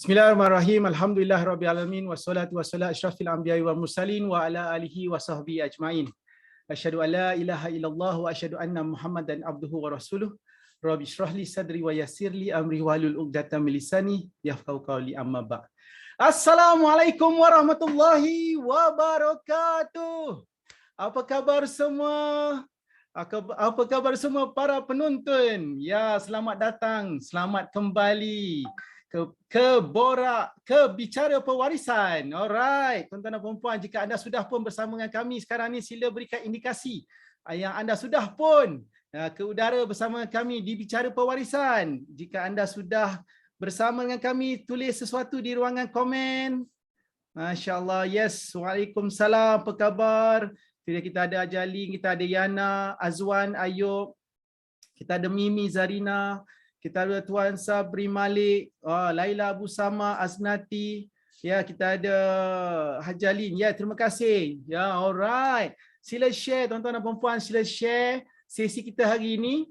Bismillahirrahmanirrahim. Alhamdulillahirabbil alamin wassalatu wassalamu asyrafil anbiya'i wal mursalin wa ala alihi wa sahbihi ajmain. Asyhadu an la ilaha illallah wa asyhadu anna Muhammadan abduhu wa rasuluh. Rabbi shrah li sadri wa yassir li amri wahlul 'uqdatam min lisani yafqahu qawli amma ba'd. Assalamualaikum warahmatullahi wabarakatuh. Apa khabar semua? Apa khabar semua para penonton? Ya, selamat datang, selamat kembali ke Borak, ke Bicara Pewarisan. Alright, tuan-tuan dan puan-puan, jika anda sudah pun bersama dengan kami sekarang ni, sila berikan indikasi yang anda sudah pun ke udara bersama kami di Bicara Pewarisan. Jika anda sudah bersama dengan kami, tulis sesuatu di ruangan komen. Masya Allah, yes. Waalaikumsalam, apa khabar? Kita ada Ajalin, kita ada Yana, Azwan, Ayub, kita ada Mimi, Zarina, kita ada Tuan Sabri Malik, Laila Abu Sama, Aznati, ya, kita ada Hajalin. Ya, terima kasih. Ya, alright. Sila share tuan-tuan dan puan-puan, sila share sesi kita hari ini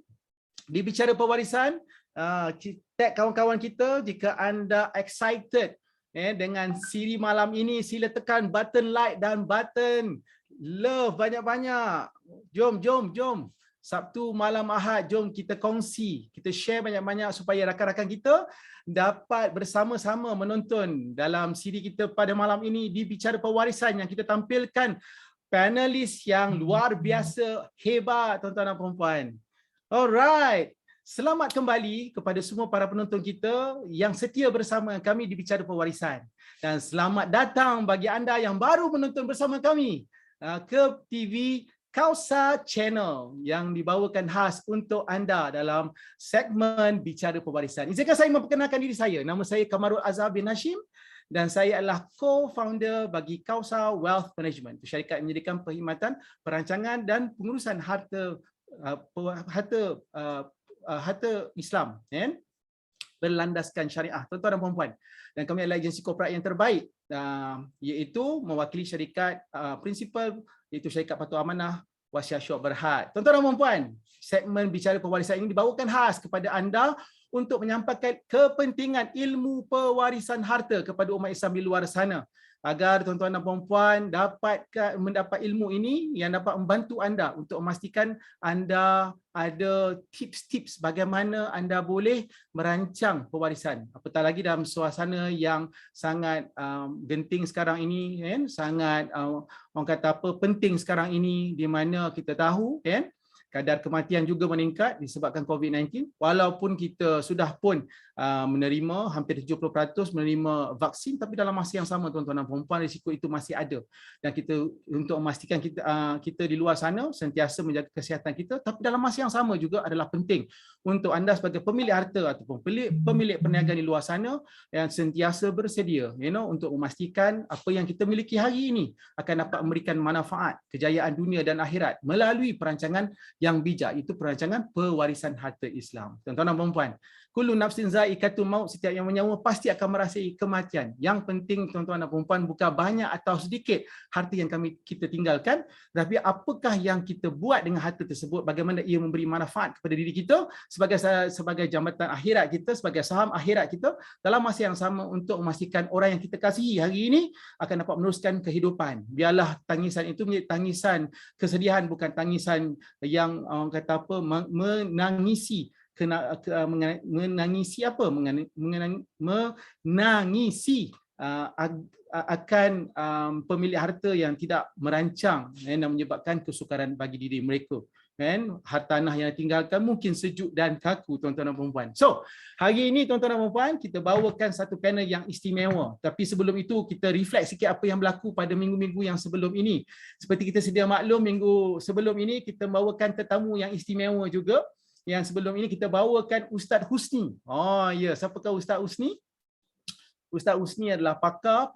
di Bicara Pewarisan. Tag kawan-kawan kita jika anda excited dengan siri malam ini, sila tekan button like dan button love banyak-banyak. Jom. Sabtu malam Ahad, jom kita kongsi, kita share banyak-banyak supaya rakan-rakan kita dapat bersama-sama menonton dalam siri kita pada malam ini di Bicara Pewarisan yang kita tampilkan panelis yang luar biasa hebat, tuan-tuan dan puan-puan. Alright. Selamat kembali kepada semua para penonton kita yang setia bersama kami di Bicara Pewarisan. Dan selamat datang bagi anda yang baru menonton bersama kami ke TV Kausa Channel yang dibawakan khas untuk anda dalam segmen Bicara Pewarisan. Izinkan saya memperkenalkan diri saya. Nama saya Kamarul Azhar bin Hashim dan saya adalah co-founder bagi Kausa Wealth Management, syarikat yang menyediakan perkhidmatan, perancangan dan pengurusan harta Islam berlandaskan syariah, tuan-tuan dan puan-puan. Dan kami adalah agensi korporat yang terbaik, iaitu mewakili syarikat prinsipal, iaitu syarikat Patuh Amanah, Wasiat Syu'ab Berhad. Tuan-tuan dan puan-puan, segmen Bicara Pewarisan ini dibawakan khas kepada anda untuk menyampaikan kepentingan ilmu pewarisan harta kepada umat Islam di luar sana, agar tuan-tuan dan puan-puan mendapat ilmu ini yang dapat membantu anda untuk memastikan anda ada tips-tips bagaimana anda boleh merancang pewarisan. Apatah lagi dalam suasana yang sangat genting sekarang ini, sangat orang kata apa, penting sekarang ini, di mana kita tahu kadar kematian juga meningkat disebabkan COVID-19. Walaupun kita sudah pun menerima hampir 70% menerima vaksin, tapi dalam masa yang sama, tuan-tuan dan puan-puan, risiko itu masih ada. Dan kita untuk memastikan kita di luar sana sentiasa menjaga kesihatan kita, tapi dalam masa yang sama juga adalah penting untuk anda sebagai pemilik harta ataupun pemilik perniagaan di luar sana yang sentiasa bersedia untuk memastikan apa yang kita miliki hari ini akan dapat memberikan manfaat, kejayaan dunia dan akhirat melalui perancangan yang bijak, itu perancangan pewarisan harta Islam. Tuan-tuan dan puan-puan, kullu nafsin za'iqatul maut, setiap yang menyawa pasti akan merasai kematian. Yang penting, tuan-tuan dan puan-puan, bukan banyak atau sedikit harta yang kita tinggalkan, tapi apakah yang kita buat dengan harta tersebut, bagaimana ia memberi manfaat kepada diri kita sebagai jambatan akhirat kita, sebagai saham akhirat kita, dalam masa yang sama untuk memastikan orang yang kita kasihi hari ini akan dapat meneruskan kehidupan. Biarlah tangisan itu menjadi tangisan kesedihan, bukan tangisan yang orang kata apa, menangisi akan pemilik harta yang tidak merancang dan menyebabkan kesukaran bagi diri mereka. Hartanah yang tinggalkan mungkin sejuk dan kaku, tuan-tuan dan puan-puan. So, hari ini tuan-tuan dan puan-puan, kita bawakan satu panel yang istimewa. Tapi sebelum itu, kita reflect sikit apa yang berlaku pada minggu-minggu yang sebelum ini. Seperti kita sedia maklum, minggu sebelum ini kita bawakan tetamu yang istimewa juga. Yang sebelum ini kita bawakan Ustaz Husni. Oh ya, siapakah Ustaz Husni? Ustaz Husni adalah pakar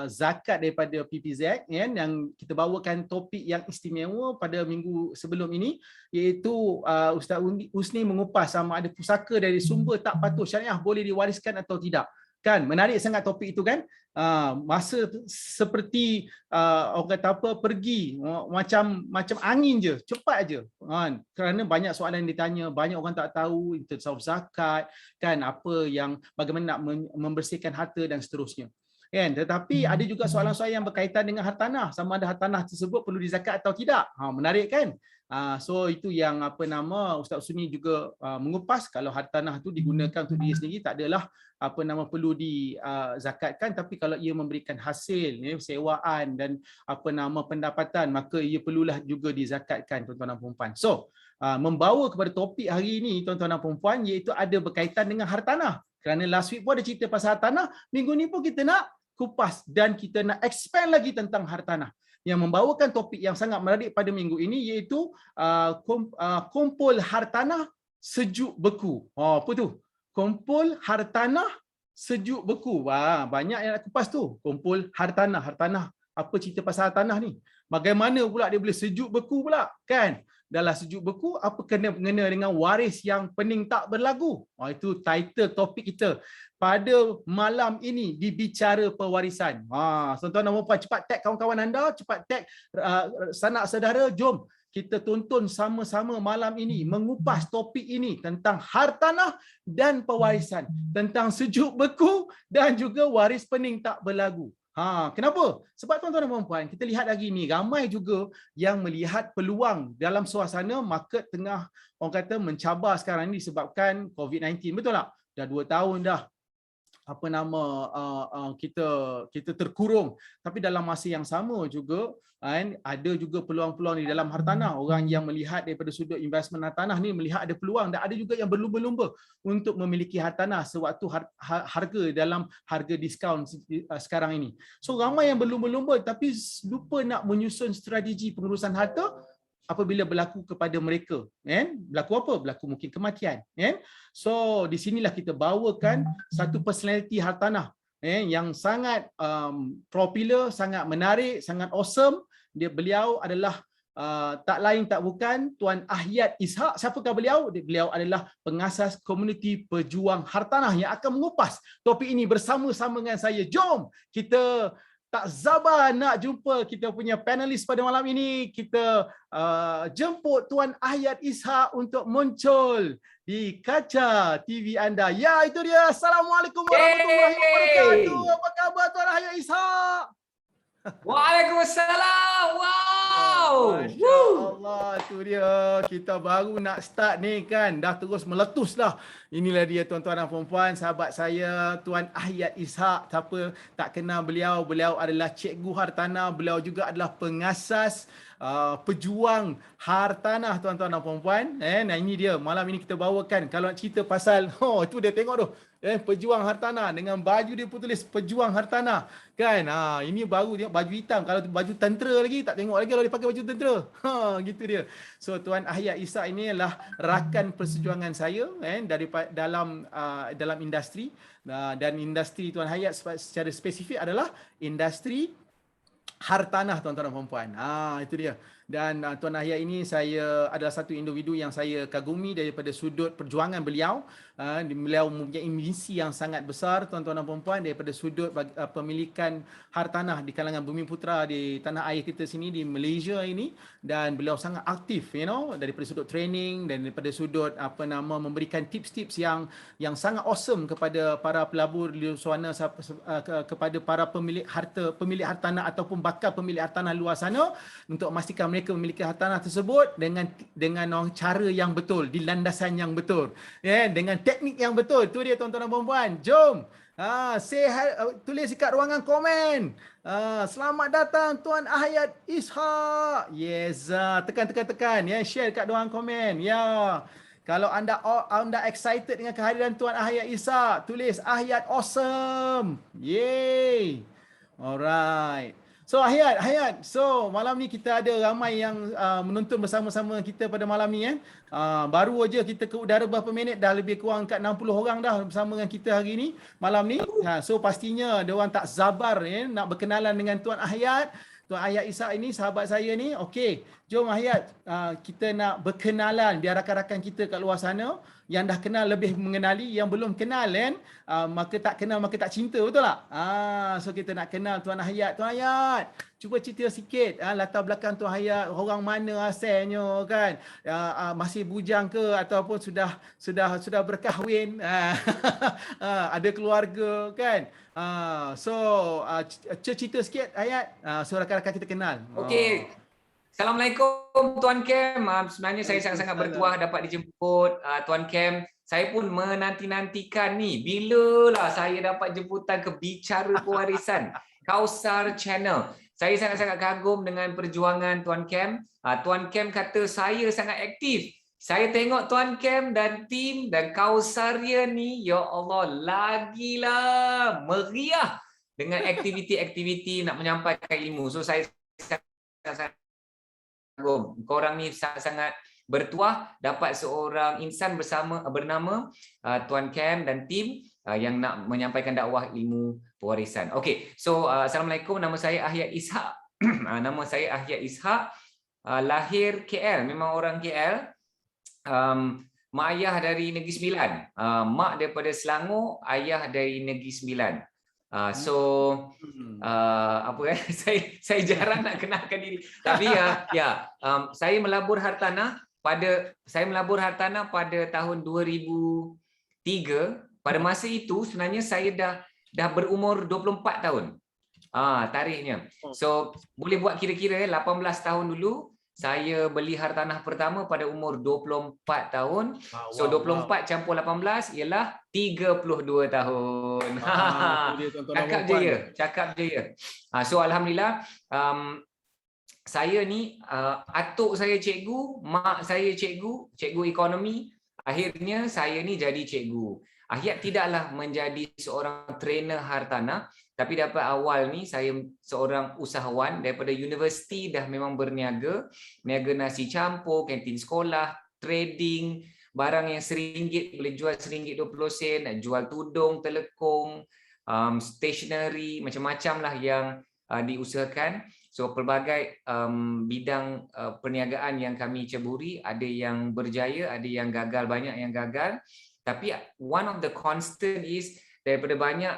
zakat daripada PPZ, yang kita bawakan topik yang istimewa pada minggu sebelum ini, iaitu Ustaz Husni mengupas sama ada pusaka dari sumber tak patuh syariah boleh diwariskan atau tidak. Kan menarik sangat topik itu kan. Masa seperti orang kata apa, pergi macam angin je, cepat je. Kerana banyak soalan yang ditanya, banyak orang tak tahu tentang zakat kan, apa yang bagaimana nak membersihkan harta dan seterusnya. Kan, tetapi ada juga soalan-soalan yang berkaitan dengan hartanah, sama ada hartanah tersebut perlu dizakat atau tidak. Menarik kan? So itu yang apa nama Ustaz Usni juga mengupas, kalau hartanah tu digunakan untuk diri sendiri tak adalah apa nama perlu dizakatkan, tapi kalau ia memberikan hasil sewaan dan apa nama pendapatan, maka ia perlulah juga dizakatkan, tuan-tuan dan puan-puan. So membawa kepada topik hari ini, tuan-tuan dan puan-puan, iaitu ada berkaitan dengan hartanah. Kerana last week pun ada cerita pasal hartanah, minggu ni pun kita nak kupas dan kita nak expand lagi tentang hartanah. Yang membawakan topik yang sangat menarik pada minggu ini iaitu kumpul hartanah sejuk beku. Apa tu? Kumpul hartanah sejuk beku. Banyak yang nak kupas tu. Kumpul hartanah. Hartanah. Apa cerita pasal hartanah ni? Bagaimana pula dia boleh sejuk beku pula? Kan? Dalam sejuk beku, apa kena-mengena dengan waris yang pening tak berlagu? Itu title topik kita pada malam ini di Bicara Pewarisan. Tuan-tuan dan puan-puan, cepat tag kawan-kawan anda, cepat tag sanak saudara, jom kita tonton sama-sama malam ini mengupas topik ini tentang hartanah dan pewarisan, tentang sejuk beku dan juga waris pening tak berlagu. Kenapa? Sebab tuan-tuan dan puan-puan, kita lihat hari ini ramai juga yang melihat peluang dalam suasana market tengah orang kata mencabar sekarang ini disebabkan COVID-19. Betul tak? Dah 2 tahun dah apa nama kita terkurung, tapi dalam masa yang sama juga ada juga peluang-peluang di dalam hartanah. Orang yang melihat daripada sudut investment hartanah ni melihat ada peluang, dan ada juga yang berlumba-lumba untuk memiliki hartanah sewaktu harga dalam harga diskaun sekarang ini. So ramai yang berlumba-lumba tapi lupa nak menyusun strategi pengurusan harta apabila berlaku kepada mereka. Berlaku apa? Berlaku mungkin kematian. So di sinilah kita bawakan satu personality hartanah yang sangat popular, sangat menarik, sangat awesome. Beliau adalah tak lain tak bukan Tuan Ahyat Ishak. Siapakah beliau? Beliau adalah pengasas komuniti pejuang hartanah yang akan mengupas topik ini bersama-sama dengan saya. Jom kita tak sabar nak jumpa kita punya panelis pada malam ini. Kita jemput Tuan Ahyat Ishak untuk muncul di kaca TV anda. Ya, itu dia. Assalamualaikum warahmatullahi wabarakatuh. Apa khabar Tuan Ahyat Ishak? Waalaikumsalam. Wow. Masya Allah, tu dia. Kita baru nak start ni kan, dah terus meletus dah. Inilah dia tuan-tuan dan puan-puan, sahabat saya Tuan Ahyat Ishak. Siapa tak kenal beliau? Beliau adalah cikgu hartanah. Beliau juga adalah pengasas pejuang hartanah, tuan-tuan dan puan-puan. Nah ini dia, malam ini kita bawakan. Kalau nak cerita pasal, itu dia tengok tu. Pejuang hartanah dengan baju dia pun tulis pejuang hartanah kan. Ini baru tengok baju hitam. Kalau baju tentera lagi tak tengok lagi kalau dia pakai baju tentera. Gitu dia. So Tuan Ahyat Ishak ini adalah rakan persetujuan saya daripada dalam industri, dan industri Tuan Ahyat secara spesifik adalah industri hartanah, tuan-tuan dan puan-puan. Itu dia. Dan Tuan Ahyat ini saya adalah satu individu yang saya kagumi daripada sudut perjuangan beliau. Beliau mempunyai misi yang sangat besar, tuan-tuan dan puan-puan, daripada sudut pemilikan hartanah di kalangan bumi putera di tanah air kita sini, di Malaysia ini. Dan beliau sangat aktif, daripada sudut training dan daripada sudut memberikan tips-tips yang sangat awesome kepada para pelabur di luar sana, kepada para pemilik hartanah ataupun bakal pemilik hartanah luar sana, untuk memastikan mereka memiliki hartanah tersebut dengan cara yang betul, di landasan yang betul, dengan teknik yang betul. Tu dia tuan-tuan dan puan-puan. Jom tulis dekat ruangan komen. Selamat datang Tuan Ahyat Ishak. Yes, tekan share dekat ruangan komen. Kalau anda excited dengan kehadiran Tuan Ahyat Ishak, tulis Ahyat awesome. Yay. Alright. So Ahyat, so malam ni kita ada ramai yang menonton bersama-sama kita pada malam ni baru aja kita ke udara berapa minit dah lebih kurang kat 60 orang dah bersama dengan kita hari ni, malam ni. So pastinya dia orang tak sabar nak berkenalan dengan Tuan Ahyat. Tuan Hayat Ishak ini sahabat saya ni. Okey, jom Hayat, kita nak berkenalan biar rakan-rakan kita kat luar sana yang dah kenal lebih mengenali, yang belum kenal kan, maka tak kenal maka tak cinta, betul tak? So kita nak kenal Tuan Hayat. Tuan Hayat, cuba cerita sikit latar belakang Tuan Hayat, orang mana asalnya kan? Masih bujang ke ataupun sudah berkahwin? Ada keluarga kan? So cerita sikit Hayat, so rakan-rakan kita kenal. Okey. Assalamualaikum Tuan Kem. Sebenarnya saya sangat-sangat bertuah dapat dijemput Tuan Kem. Saya pun menanti-nantikan ni bilalah saya dapat jemputan ke Bicara Pewarisan Kausar Channel. Saya sangat-sangat kagum dengan perjuangan Tuan Kem. Tuan Kem kata saya sangat aktif. Saya tengok Tuan Kem dan tim dan Kausaria ni, ya Allah, lagilah meriah dengan aktiviti-aktiviti nak menyampaikan ilmu. So saya sangat kagum. Korang ni sangat-sangat bertuah dapat seorang insan bernama Tuan Kem dan tim yang nak menyampaikan dakwah ilmu pewarisan. Okey, so Assalamualaikum, nama saya Ahiyat Ishak. Nama saya Ahiyat Ishak. Lahir KL, memang orang KL. Mak ayah dari Negeri Sembilan. Mak daripada Selangor, ayah dari Negeri Sembilan. Saya jarang nak kenalkan diri. Tapi saya melabur hartanah pada tahun 2003. Pada masa itu sebenarnya saya dah berumur 24 tahun. Tarikhnya. So boleh buat kira-kira 18 tahun dulu saya beli hartanah pertama pada umur 24 tahun. So 24 campur 18 ialah 32 tahun. Cakap jaya. So alhamdulillah, saya ni atuk saya cikgu, mak saya cikgu ekonomi. Akhirnya saya ni jadi cikgu. Hayat tidaklah menjadi seorang trainer hartanah, tapi dapat awal ni saya seorang usahawan daripada universiti, dah memang berniaga nasi campur, kantin sekolah, trading, barang yang RM1 boleh jual RM1.20, nak jual tudung, telekung, stationery, macam-macam lah yang diusahakan. So pelbagai bidang perniagaan yang kami ceburi, ada yang berjaya, ada yang gagal, banyak yang gagal. Tapi one of the constant is daripada banyak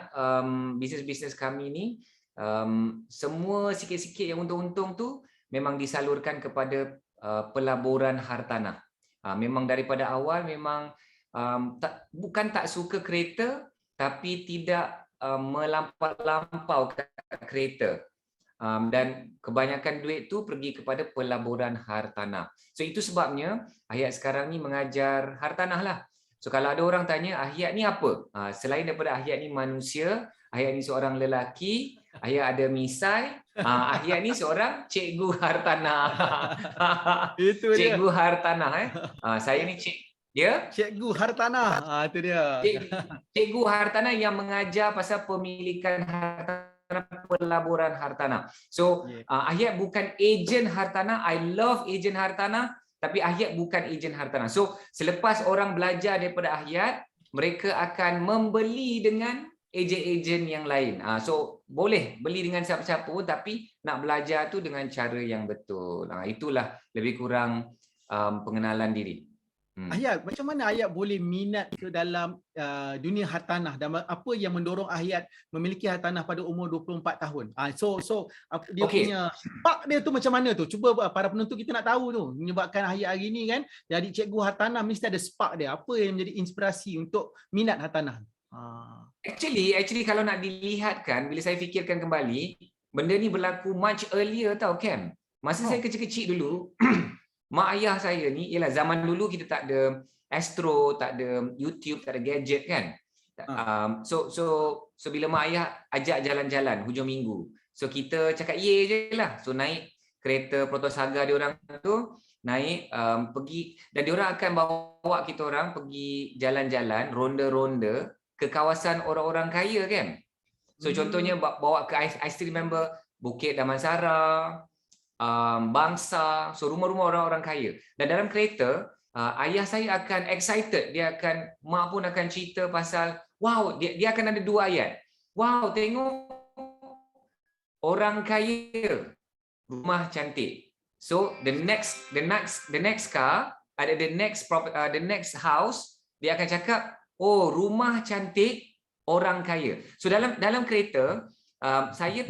bisnes-bisnes kami ni, semua sikit-sikit yang untung-untung tu memang disalurkan kepada pelaburan hartanah. Memang daripada awal memang bukan tak suka kereta, tapi tidak melampau kereta. Dan kebanyakan duit tu pergi kepada pelaburan hartanah. So itu sebabnya Hayat sekarang ni mengajar hartanah lah. So kalau ada orang tanya, Hayat ni apa? Selain daripada Hayat ni manusia, Hayat ni seorang lelaki, Hayat ada misai, Hayat ni seorang cikgu hartanah. Itu dia. Cikgu hartanah. Saya ni Cikgu hartanah. Itu dia. Cikgu hartanah yang mengajar pasal pemilikan hartanah, pelaburan hartanah. So Hayat bukan ejen hartanah. I love ejen hartanah. Tapi Hayat bukan ejen hartanah. So, selepas orang belajar daripada Hayat, mereka akan membeli dengan ejen-ejen yang lain. So, boleh beli dengan siapa-siapa pun, tapi nak belajar tu dengan cara yang betul. Itulah lebih kurang pengenalan diri. Hayat, macam mana Hayat boleh minat ke dalam dunia hartanah, dan apa yang mendorong Hayat memiliki hartanah pada umur 24 tahun? So dia punya spark dia tu macam mana tu? Cuba para penonton kita nak tahu tu. Menyebabkan Hayat hari ni kan jadi cikgu hartanah, mesti ada spark dia. Apa yang menjadi inspirasi untuk minat hartanah? Actually kalau nak dilihatkan, bila saya fikirkan kembali, benda ni berlaku much earlier tau, Cam. Masa saya kecil-kecil dulu, mak ayah saya ni, ialah zaman dulu kita tak ada Astro, tak ada YouTube, tak ada gadget kan. So bila mak ayah ajak jalan-jalan hujung minggu, so kita cakap ye je lah. So naik kereta Protosaga diorang tu, naik pergi, dan diorang akan bawa kita orang pergi jalan-jalan, ronda-ronda ke kawasan orang-orang kaya kan. So contohnya bawa ke, I still remember Bukit Damansara, Bangsa, so rumah-rumah orang-orang kaya. Dan dalam kereta, ayah saya akan excited, mak pun akan cerita pasal, wow, dia akan ada 2 ayat. Wow, tengok orang kaya rumah cantik. So the next car, the next house, dia akan cakap, oh rumah cantik orang kaya. So dalam kereta, saya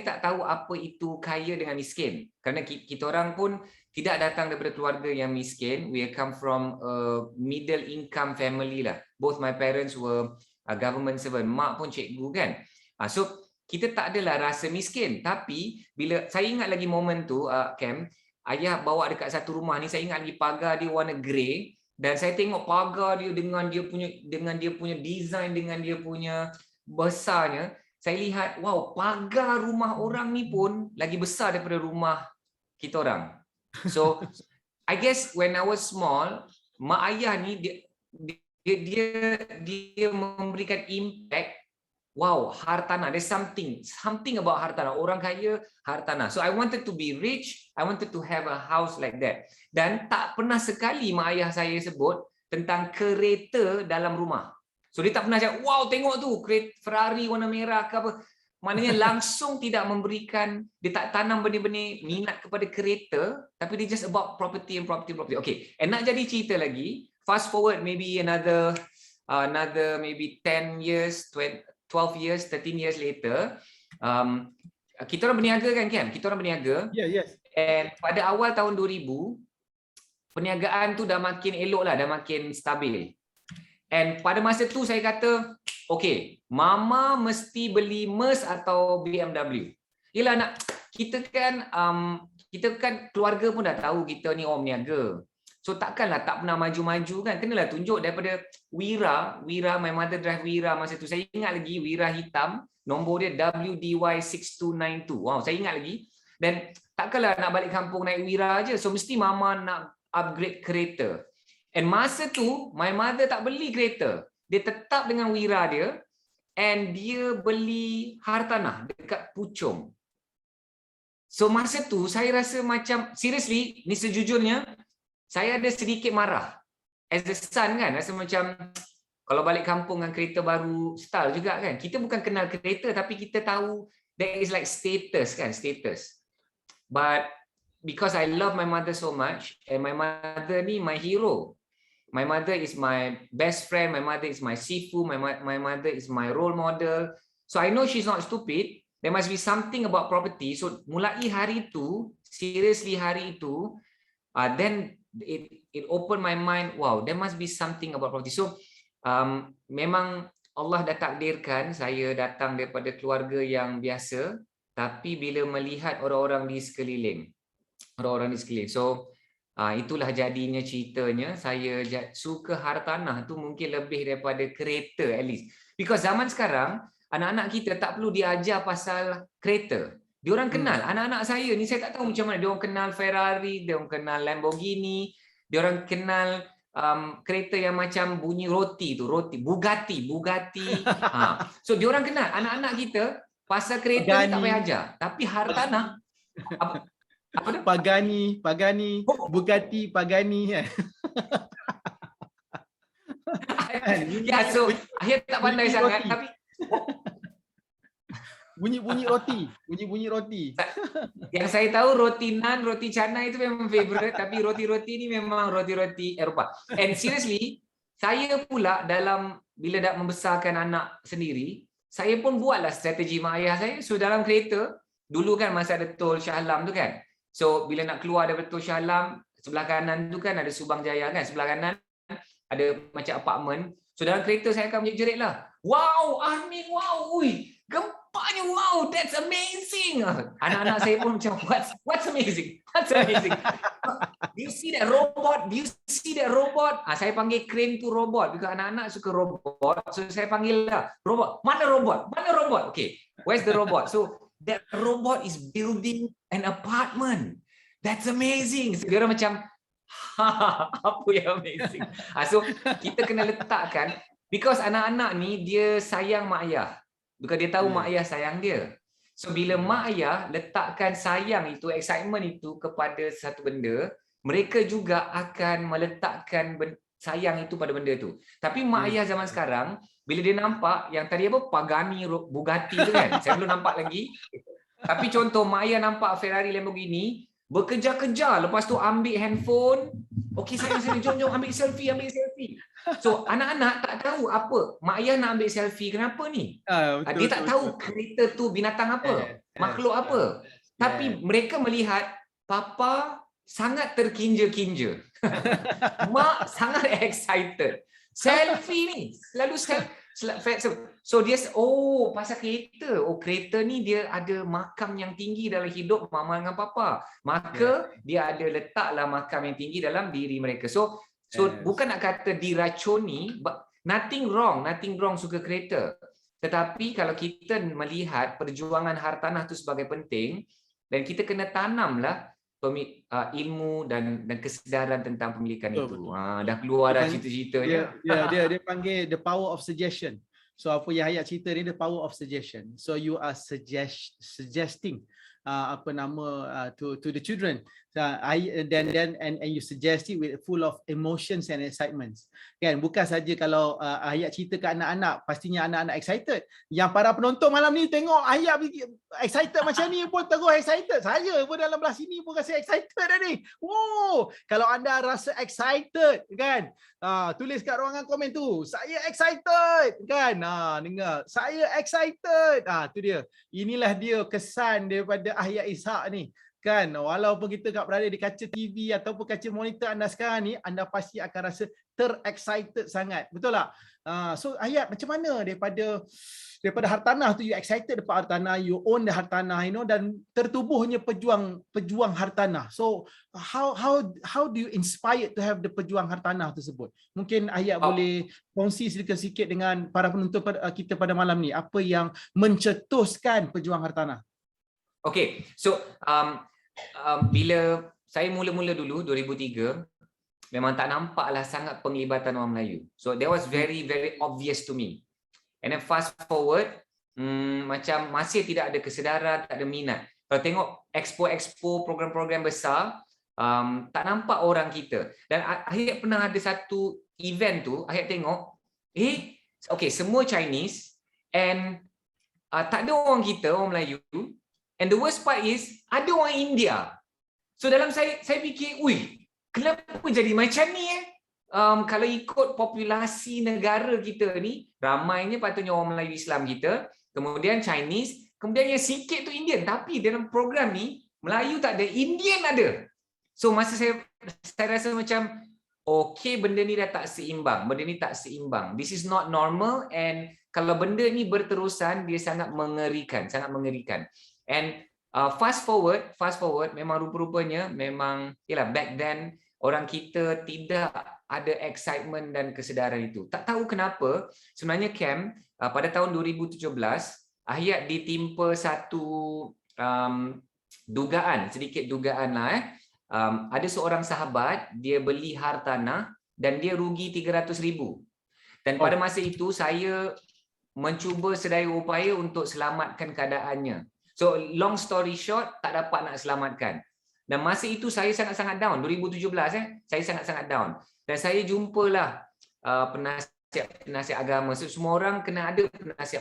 tak tahu apa itu kaya dengan miskin. Kerana kita orang pun tidak datang daripada keluarga yang miskin. We come from a middle income family lah. Both my parents were government servant. Mak pun cikgu kan. So kita tak adalah rasa miskin. Tapi bila saya ingat lagi momen tu, Cam, ayah bawa dekat satu rumah ni, saya ingat lagi pagar dia warna grey. Dan saya tengok pagar dia dengan dia punya design, dengan dia punya besarnya, saya lihat, wow, pagar rumah orang ni pun lagi besar daripada rumah kita orang. So I guess when I was small, mak ayah ni dia memberikan impact. Wow, hartanah. There's something about hartanah. Orang kaya, hartanah. So I wanted to be rich. I wanted to have a house like that. Dan tak pernah sekali mak ayah saya sebut tentang kereta dalam rumah. So dia tak pernah cakap, wow, tengok tu, kereta Ferrari warna merah ke apa. Maknanya langsung tidak memberikan, dia tak tanam benih-benih minat kepada kereta, tapi dia just about property and property. Okay, and nak jadi cerita lagi, fast forward maybe another maybe 10 years, 12 years, 13 years later, kita orang berniaga kan, Cam? Kita orang berniaga. Yeah, yes. And pada awal tahun 2000, perniagaan tu dah makin elok lah, dah makin stabil. And pada masa tu saya kata, okay, mama mesti beli Merc atau BMW. Yelah nak, kita kan keluarga pun dah tahu kita ni orang berniaga. So takkanlah tak pernah maju-maju kan. Kenalah tunjuk daripada Wira, my mother drive Wira masa tu. Saya ingat lagi Wira hitam, nombor dia WDY6292. Wow, saya ingat lagi. Dan takkanlah nak balik kampung naik Wira aje. So mesti mama nak upgrade kereta. And masa tu, my mother tak beli kereta. Dia tetap dengan Wira dia. And dia beli hartanah dekat Puchong. So masa tu, saya rasa macam, seriously, ni sejujurnya, saya ada sedikit marah. As a son kan, rasa macam kalau balik kampung dengan kereta baru style juga kan. Kita bukan kenal kereta tapi kita tahu there is like status kan, status. But because I love my mother so much, and my mother ni my hero. My mother is my best friend, my mother is my sifu, my mother is my role model. So I know she's not stupid. There must be something about property. So mulai hari itu, seriously hari itu, then it opened my mind. Wow, there must be something about property. So memang Allah dah takdirkan saya datang daripada keluarga yang biasa, tapi bila melihat orang-orang di sekeliling, so itulah jadinya ceritanya. Saya suka hartanah tu mungkin lebih daripada kereta at least. Because zaman sekarang anak-anak kita tak perlu diajar pasal kereta. Diorang kenal, anak-anak saya ni saya tak tahu macam mana. Diorang kenal Ferrari, diorang kenal Lamborghini, diorang kenal kereta yang macam bunyi roti tu, Bugatti. So diorang kenal, anak-anak kita pasal kereta ni tak payah ajar. Tapi hartanah, apa tu? Pagani, Bugatti, Pagani kan. Ya, so akhir tak pandai sangat tapi bunyi roti. Yang saya tahu roti naan, roti canai itu memang favorite, tapi roti-roti ni memang roti-roti Eropah. And seriously, saya pula bila dah membesarkan anak sendiri, saya pun buatlah strategi mak ayah saya. So dalam kereta, dulu kan masa ada tol Shah Alam tu kan. So bila nak keluar daripada tol Shah Alam, sebelah kanan tu kan ada Subang Jaya kan, sebelah kanan ada macam apartmen. So dalam kereta saya akan menjerit lah. Wow, Amin, wow, ui, gempanya, wow, that's amazing. Anak-anak saya pun macam, what's amazing? What's amazing? Do you see that robot? Do you see that robot? Saya panggil crane tu robot, because anak-anak suka robot. So saya panggil lah, robot. Mana robot? Mana robot? Okay, where's the robot? So that robot is building an apartment. That's amazing. So dia orang macam, apa yang amazing? So kita kena letakkan, because anak-anak ni dia sayang mak ayah. Because dia tahu mak ayah sayang dia. So bila mak ayah letakkan sayang itu, excitement itu kepada satu benda, mereka juga akan meletakkan sayang itu pada benda itu. Tapi mak ayah zaman sekarang, bila dia nampak yang tadi apa, Pagani, Bugatti tu kan, saya belum nampak lagi. Tapi contoh mak ayah nampak Ferrari Lamborghini, berkejar-kejar, lepas tu ambil handphone. Okey sayang sini, jom ambil selfie, ambil selfie. So anak-anak tak tahu apa mak ayah nak ambil selfie kenapa ni. Betul, Dia betul, tak betul, tahu betul. kereta tu binatang apa, makhluk apa. Tapi Yes. mereka melihat papa sangat terkinja-kinja. Mak sangat excited. Selfie ni, selalu so dia pasal kereta. Oh kereta ni dia ada makam yang tinggi dalam hidup mama dengan papa. Maka dia ada letaklah makam yang tinggi dalam diri mereka. So bukan nak kata diracuni, nothing wrong suka kereta. Tetapi kalau kita melihat perjuangan hartanah tu sebagai penting, dan kita kena tanamlah ilmu dan kesedaran tentang pemilikan itu. Dah keluar dah cerita-ceritanya. Dia panggil the power of suggestion. So apa yang Hayat cerita ni, the power of suggestion. So you are suggesting to the children, and you suggest it with full of emotions and excitements. Kan, bukan saja kalau Hayat cerita ke anak-anak, pastinya anak-anak excited. Yang para penonton malam ni tengok Hayat excited macam ni pun terus excited. Saya pun dalam belah sini pun rasa excited dah ni. Wow, kalau anda rasa excited kan, tulis kat ruangan komen tu, saya excited kan. Dengar, saya excited. Tu dia. Inilah dia kesan daripada Hayat Ishak ni kan. Walaupun kita berada di kaca TV ataupun kaca monitor anda sekarang ni, anda pasti akan rasa terexcited sangat. Betul tak? So Hayat, macam mana daripada hartanah tu, you excited dapat hartanah, you own the hartanah, dan tertubuhnya pejuang hartanah. So how do you inspire to have the pejuang hartanah tersebut? Mungkin Hayat boleh kongsi sedikit-sedikit dengan para penonton kita pada malam ni, apa yang mencetuskan pejuang hartanah? Okay, so bila saya mula-mula dulu 2003, memang tak nampaklah sangat penglibatan orang Melayu. So that was very very obvious to me. And then fast forward, macam masih tidak ada kesedaran, tak ada minat. Kalau tengok expo, program-program besar, tak nampak orang kita. Dan Hayat pernah ada satu event tu, Hayat tengok, okay, semua Chinese and tak ada orang kita, orang Melayu. And the worst part is, ada orang India. So dalam saya fikir, kenapa jadi macam ni kalau ikut populasi negara kita ni, ramainya patutnya orang Melayu Islam kita, kemudian Chinese, kemudian yang sikit tu Indian. Tapi dalam program ni, Melayu tak ada, Indian ada. So masa saya rasa macam, okay, benda ni dah tak seimbang. This is not normal, and kalau benda ni berterusan, dia sangat mengerikan. And fast forward, memang rupa-rupanya, memang, back then, orang kita tidak ada excitement dan kesedaran itu. Tak tahu kenapa, sebenarnya Cam, pada tahun 2017, Hayat ditimpa satu sedikit dugaan lah. Ada seorang sahabat, dia beli hartanah dan dia rugi 300,000. Dan pada masa itu, saya mencuba sedaya upaya untuk selamatkan keadaannya. So long story short, tak dapat nak selamatkan. Dan masa itu saya sangat-sangat down. 2017 saya sangat-sangat down. Dan saya jumpalah penasihat agama. So, semua orang kena ada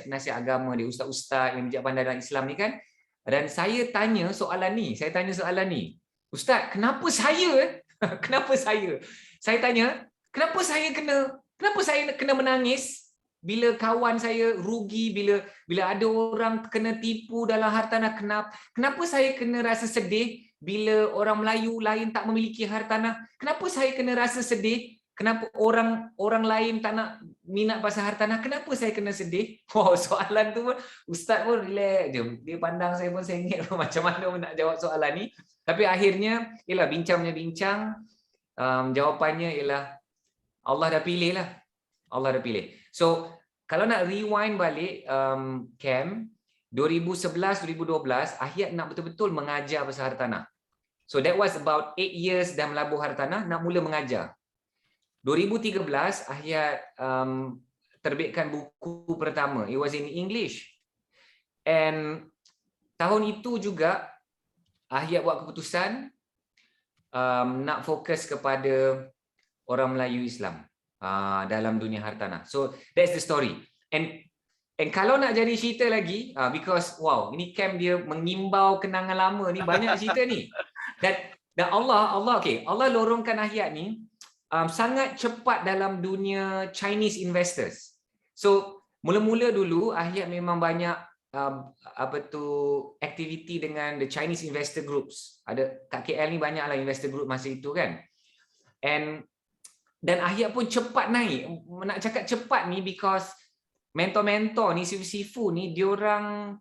penasihat agama dia, ustaz-ustaz yang bijak pandai dalam Islam ni kan. Dan saya tanya soalan ni. Ustaz, kenapa saya? Kenapa saya? Saya tanya, kenapa saya kena menangis bila kawan saya rugi, bila ada orang kena tipu dalam hartanah? Kenapa saya kena rasa sedih bila orang Melayu lain tak memiliki hartanah? Kenapa saya kena rasa sedih? Kenapa orang lain tak nak minat pasal hartanah? Kenapa saya kena sedih? Soalan tu pun ustaz pun relax je. Dia pandang saya pun sengit macam mana nak jawab soalan ni. Tapi akhirnya bincang. Jawapannya ialah Allah dah pilih lah. So kalau nak rewind balik, Cam, 2011-2012, Hayat nak betul-betul mengajar pasal hartanah. So that was about 8 years dah melabur hartanah, nak mula mengajar. 2013, Hayat terbitkan buku pertama. It was in English. And tahun itu juga, Hayat buat keputusan nak fokus kepada orang Melayu Islam dalam dunia hartanah. So that's the story. And And kalau nak jadi cerita lagi, because wow, ini camp dia mengimbau kenangan lama ni, banyak cerita ni. Dan Allah okay, Allah lorongkan Ahyat ni sangat cepat dalam dunia Chinese investors. So mula-mula dulu Ahyat memang banyak aktiviti dengan the Chinese investor groups. Ada kat KL ni banyaklah investor group masa itu kan. Dan Ahyat pun cepat naik. Nak cakap cepat ni because mentor-mentor ni, sifu-sifu ni, diorang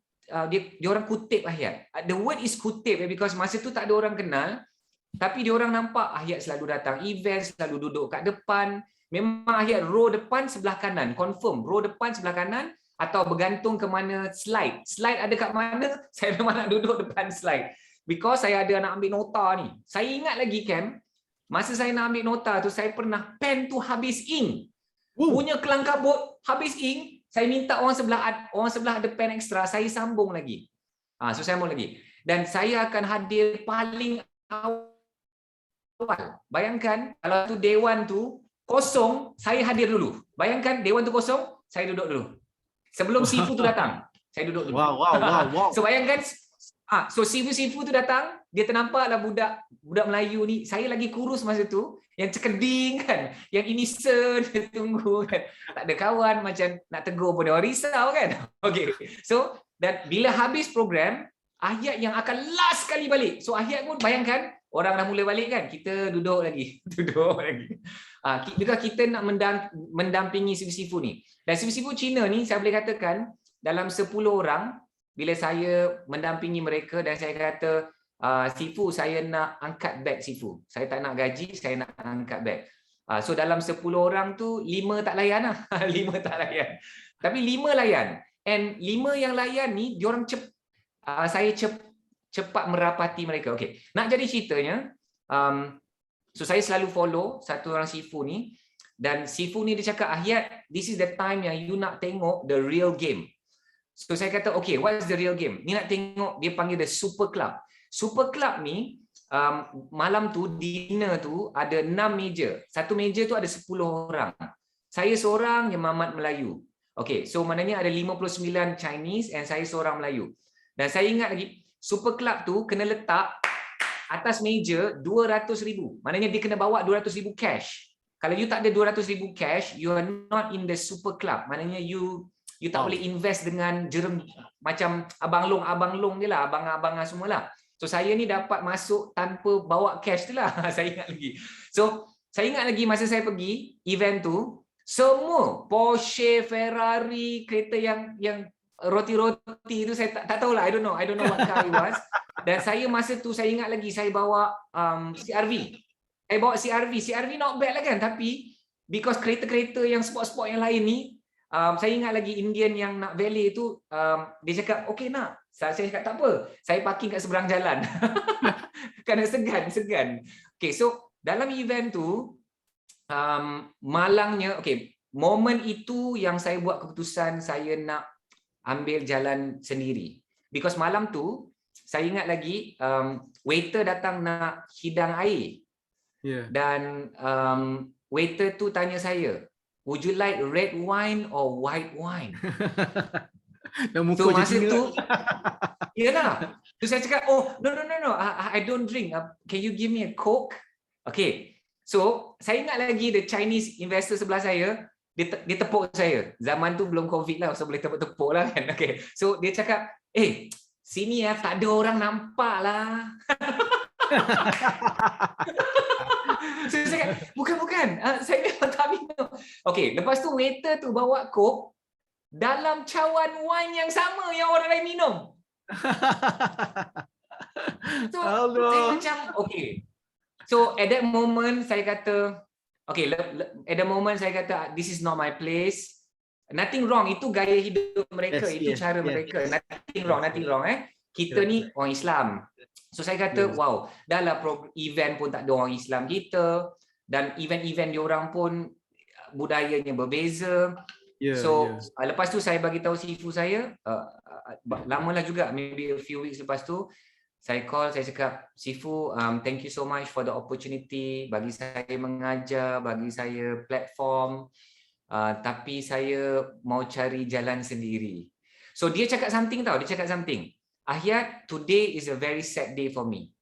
kutip Ahyat. The word is kutip because masa tu tak ada orang kenal, tapi diorang nampak Ahyat selalu datang event, selalu duduk kat depan. Memang Ahyat row depan sebelah kanan, confirm row depan sebelah kanan, atau bergantung ke mana slide ada kat mana, saya memang nak duduk depan slide because saya ada nak ambil nota ni. Saya ingat lagi Cam, masa saya nak ambil nota tu, saya pernah pen tu habis ink. Punya kelang kabut habis ink. Saya minta orang sebelah ada pen ekstra, saya sambung lagi. So sambung lagi. Dan saya akan hadir paling awal. Bayangkan kalau tu dewan tu kosong, saya hadir dulu. Bayangkan dewan tu kosong, saya duduk dulu. Sebelum sifu tu datang, saya duduk dulu. Wow. So bayangkan, so sifu-sifu tu datang, dia ternampaklah budak Melayu ni, saya lagi kurus masa tu, yang cekeding kan, yang innocent, tunggu kan, tak ada kawan, macam nak tegur pun dia orang risau kan. Okay, so dan bila habis program, Ahyat yang akan last kali balik. So Ahyat pun bayangkan, orang dah mula balik kan, kita duduk lagi. Because kita nak mendampingi sifu-sifu ni. Dan sifu-sifu Cina ni, saya boleh katakan, dalam 10 orang, bila saya mendampingi mereka dan saya kata, sifu, saya nak angkat beg sifu. Saya tak nak gaji, saya nak angkat beg. So dalam 10 orang tu, 5 tak layan lah. 5 tak layan. Tapi 5 layan. And 5 yang layan ni, diorang saya cepat merapati mereka. Okay. Nak jadi ceritanya, so saya selalu follow satu orang sifu ni, dan sifu ni dia cakap, Ahyat, this is the time yang you nak tengok the real game. So saya kata, okay, what is the real game? Ni nak tengok, dia panggil the Super Club. Super Club ni, malam tu, dinner tu, ada 6 meja. Satu meja tu ada 10 orang. Saya seorang yang mamat Melayu. Okay, so maknanya ada 59 Chinese and saya seorang Melayu. Dan saya ingat lagi, Super Club tu kena letak atas meja 200,000. Maknanya dia kena bawa 200,000 cash. Kalau you tak ada 200,000 cash, you are not in the Super Club. Maknanya you tak boleh invest dengan macam abang long je lah, abang semua lah. So saya ni dapat masuk tanpa bawa cash tu lah. Saya ingat lagi. So saya ingat lagi masa saya pergi event tu, semua Porsche, Ferrari, kereta yang roti-roti tu, saya tak tahulah, I don't know what car it was. Dan saya masa tu saya ingat lagi, saya bawa CRV. Saya bawa CRV not bad lah kan, tapi because kereta-kereta yang sport-sport yang lain ni, saya ingat lagi Indian yang nak valet tu, dia cakap, okay nak. Saya cakap tak apa, saya parking kat seberang jalan. Kerana segan. Okay, so dalam event tu, malangnya, okay, momen itu yang saya buat keputusan saya nak ambil jalan sendiri. Because malam tu, saya ingat lagi, waiter datang nak hidang air. Yeah. Dan waiter tu tanya saya, would you like red wine or white wine? So masa tu, iyalah. So saya cakap, oh no, I don't drink. Can you give me a Coke? Okay. So saya ingat lagi the Chinese investor sebelah saya, dia tepuk saya. Zaman tu belum COVID lah, so boleh tepuk-tepuk lah kan. Okay. So dia cakap, sini ya, tak ada orang nampak lah. So saya cakap, bukan. Saya memang tak minum. Okay, lepas tu waiter tu bawa Coke dalam cawan wine yang sama yang orang lain minum. So saya macam, okay. So at that moment saya kata, okay, at the moment saya kata, this is not my place. Nothing wrong, itu gaya hidup mereka, itu cara mereka. Nothing wrong. Kita ni orang Islam. So saya kata, wow, dah lah event pun tak ada orang Islam kita, dan event-event diorang pun budayanya berbeza. Lepas tu saya bagi tahu sifu saya, lamalah juga, maybe a few weeks lepas tu, saya call, saya cakap, sifu, thank you so much for the opportunity, bagi saya mengajar, bagi saya platform. tapi saya mau cari jalan sendiri. So dia cakap something tau, dia cakap something. Ahyat, today is a very sad day for me.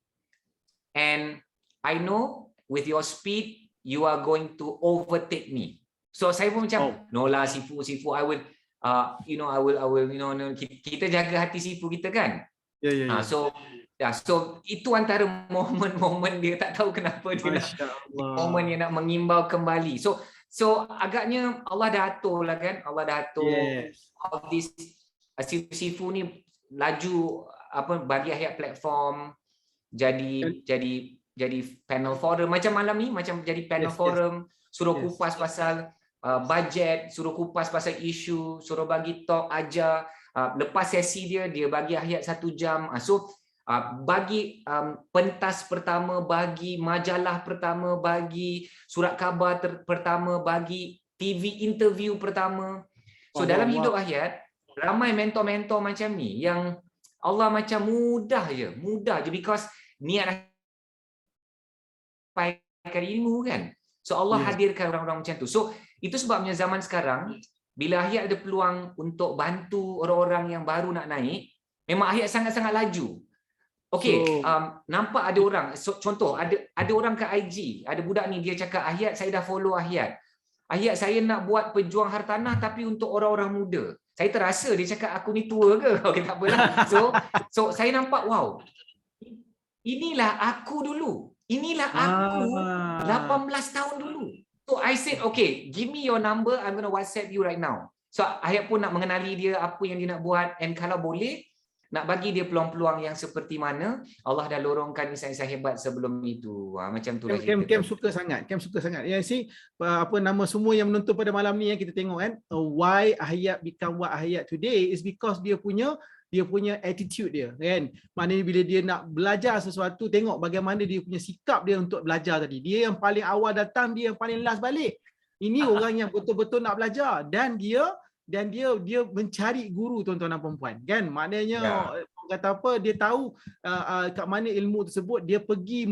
And I know with your speed, you are going to overtake me. So saya pun macam, no lah Sifu, I will, I will, kita jaga hati Sifu kita kan. So itu antara momen-momen dia tak tahu kenapa dia nak, momen dia nak mengimbau kembali. So agaknya Allah dah atur lah kan, Allah dah atur all this. Sifu ni laju bagi Ahyat platform, jadi panel forum macam malam ni, macam jadi panel forum, suruh kupas pasal budget, suruh kupas pasal isu, suruh bagi talk, ajar. Lepas sesi dia bagi Ahyat 1 jam. So bagi pentas pertama, bagi majalah pertama, bagi surat khabar pertama, bagi TV interview pertama. So dalam hidup Ahyat, ramai mentor-mentor macam ni yang Allah macam mudah je because niat pakai ilmu kan. So Allah hadirkan orang-orang macam tu. So itu sebabnya zaman sekarang bila Ahyat ada peluang untuk bantu orang-orang yang baru nak naik, memang Ahyat sangat-sangat laju. Okey, nampak ada orang, contoh ada orang kat IG, ada budak ni dia cakap, Ahyat saya dah follow Ahyat. Ahyat saya nak buat pejuang hartanah tapi untuk orang-orang muda. Saya terasa dia cakap aku ni tua ke? Okey, tak apalah. So saya nampak, wow. Inilah aku dulu. Inilah aku 18 tahun dulu. So I said, okay, give me your number, I'm going to WhatsApp you right now. So Ahyat pun nak mengenali dia, apa yang dia nak buat, and kalau boleh nak bagi dia peluang-peluang yang seperti mana Allah dah lorongkan insan-insan hebat sebelum itu. Macam tu lah. Kem suka sangat. Ya, nama semua yang menonton pada malam ni yang kita tengok kan, why Ahyat become what Ahyat today is because dia punya attitude dia kan. Maknanya bila dia nak belajar sesuatu, tengok bagaimana dia punya sikap dia untuk belajar tadi. Dia yang paling awal datang, dia yang paling last balik. Ini orang yang betul-betul nak belajar dan dia mencari guru, tuan-tuan dan puan-puan kan. Maknanya kata apa, dia tahu kat mana ilmu tersebut, dia pergi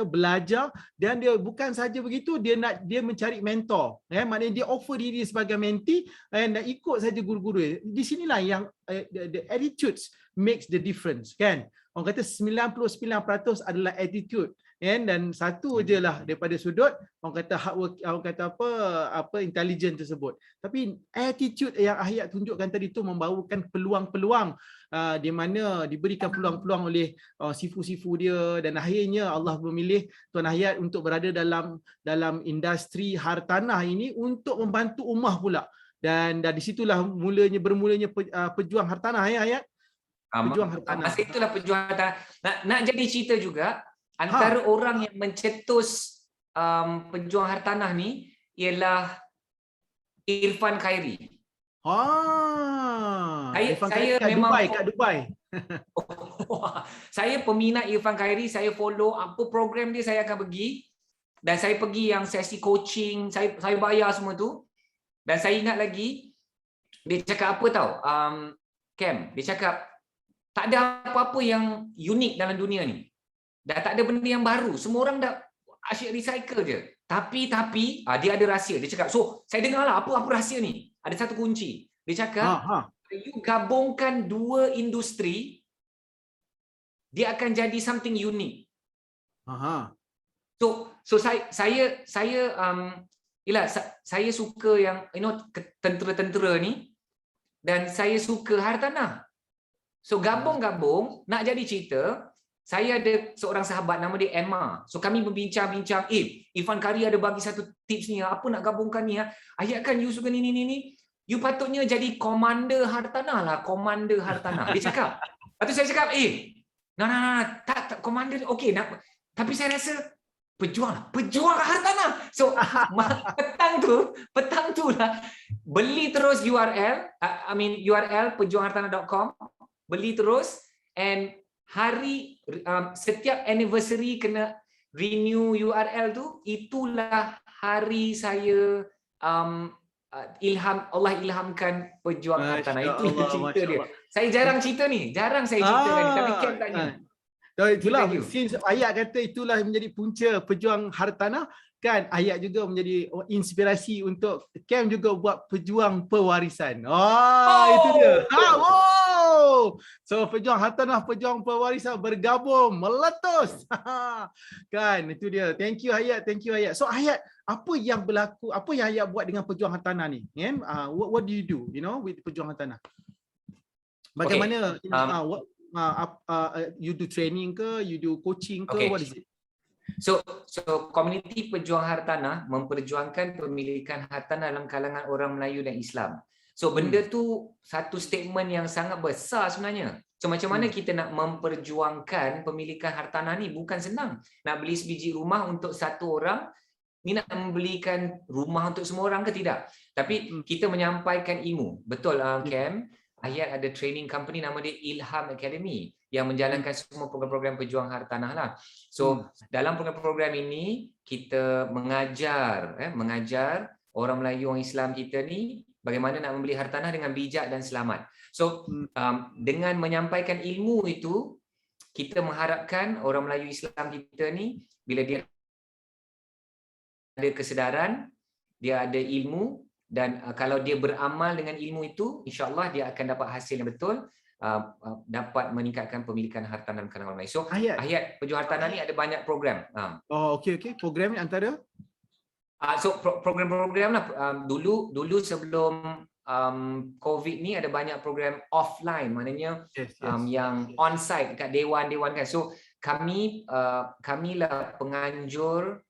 belajar, dan dia bukan saja begitu, dia mencari mentor kan. Maknanya dia offer diri sebagai mentee dan ikut saja guru-guru. Di sinilah yang the attitudes makes the difference kan. Orang kata 99% adalah attitude kan, dan satu je lah daripada sudut orang kata hard work, orang kata apa intelligent tersebut. Tapi attitude yang Ahyat tunjukkan tadi tu membawakan peluang-peluang di mana diberikan peluang-peluang oleh sifu-sifu dia, dan akhirnya Allah memilih Tuan Ahyat untuk berada dalam industri hartanah ini untuk membantu ummah pula. Dan di situlah bermulanya pejuang hartanah ya Ahyat. Pejuang hartanah. Masa itulah pejuang hartanah. Nak jadi cerita juga, antara orang yang mencetus pejuang hartanah ni ialah Irfan Khairi. Saya memang kat Dubai. Saya peminat Irfan Khairi, saya follow apa program dia, saya akan pergi. Dan saya pergi yang sesi coaching, saya bayar semua tu. Dan saya ingat lagi dia cakap apa tau, Cam, dia cakap tak ada apa-apa yang unik dalam dunia ni. Dah tak ada benda yang baru. Semua orang dah asyik recycle je. Tapi dia ada rahsia. Dia cakap, so saya dengarlah apa rahsia ni. Ada satu kunci. Dia cakap, you gabungkan dua industri, dia akan jadi something unique. So saya suka yang tentera-tentera ni, dan saya suka hartanah. So gabung-gabung, nak jadi cerita, saya ada seorang sahabat nama dia Emma. So kami berbincang-bincang, Irfan Khairi ada bagi satu tips ni, apa nak gabungkan ni, Ahyat kan you suka ni. You patutnya jadi komander hartanah lah, komander hartanah. Dia cakap. Lepas tu saya cakap, tak komander, okey, tapi saya rasa pejuang hartanah. So petang tu lah beli terus URL, URL pejuanghartanah.com, beli terus, and setiap anniversary kena renew URL tu, itulah hari saya Allah ilhamkan pejuang hartanah. Itu cerita dia. Saya jarang cerita ni, tapi Ken tanya. Itulah since Ahyat kata itulah menjadi punca pejuang hartanah, kan ayat juga menjadi inspirasi untuk Cam juga buat pejuang pewarisan. Itu dia. Oh, Wow. So pejuang hartanah, pejuang pewarisan bergabung, meletus. Kan itu dia. Thank you Hayat, thank you Hayat. So Hayat, apa yang berlaku, apa yang Hayat buat dengan pejuang hartanah ni? Kan? What do you do, with pejuang hartanah? okay. Bagaimana you do training ke, you do coaching ke, Okay. what is it? So komuniti pejuang hartanah memperjuangkan pemilikan hartanah dalam kalangan orang Melayu dan Islam. So benda tu satu statement yang sangat besar sebenarnya. So macam mana kita nak memperjuangkan pemilikan hartanah ni? Bukan senang. Nak beli sebiji rumah untuk satu orang, ni nak membelikan rumah untuk semua orang ke tidak? Tapi kita menyampaikan ilmu. Betul Cam, Hayat ada training company nama dia Ilham Academy yang menjalankan semua program-program pejuang hartanah lah. So dalam program-program ini kita mengajar orang Melayu, orang Islam kita ni bagaimana nak membeli hartanah dengan bijak dan selamat. So dengan menyampaikan ilmu itu, kita mengharapkan orang Melayu Islam kita ni bila dia ada kesedaran, dia ada ilmu, dan kalau dia beramal dengan ilmu itu, insya-Allah dia akan dapat hasil yang betul, dapat meningkatkan pemilikan hartanah dalam kalangan orang lain. So Hayat pejuang hartanah ni ada banyak program. Okey. Program ni antara so program-program lah, dulu sebelum COVID ni ada banyak program offline, maknanya yang on-site dekat dewan-dewan kan. So kami lah penganjur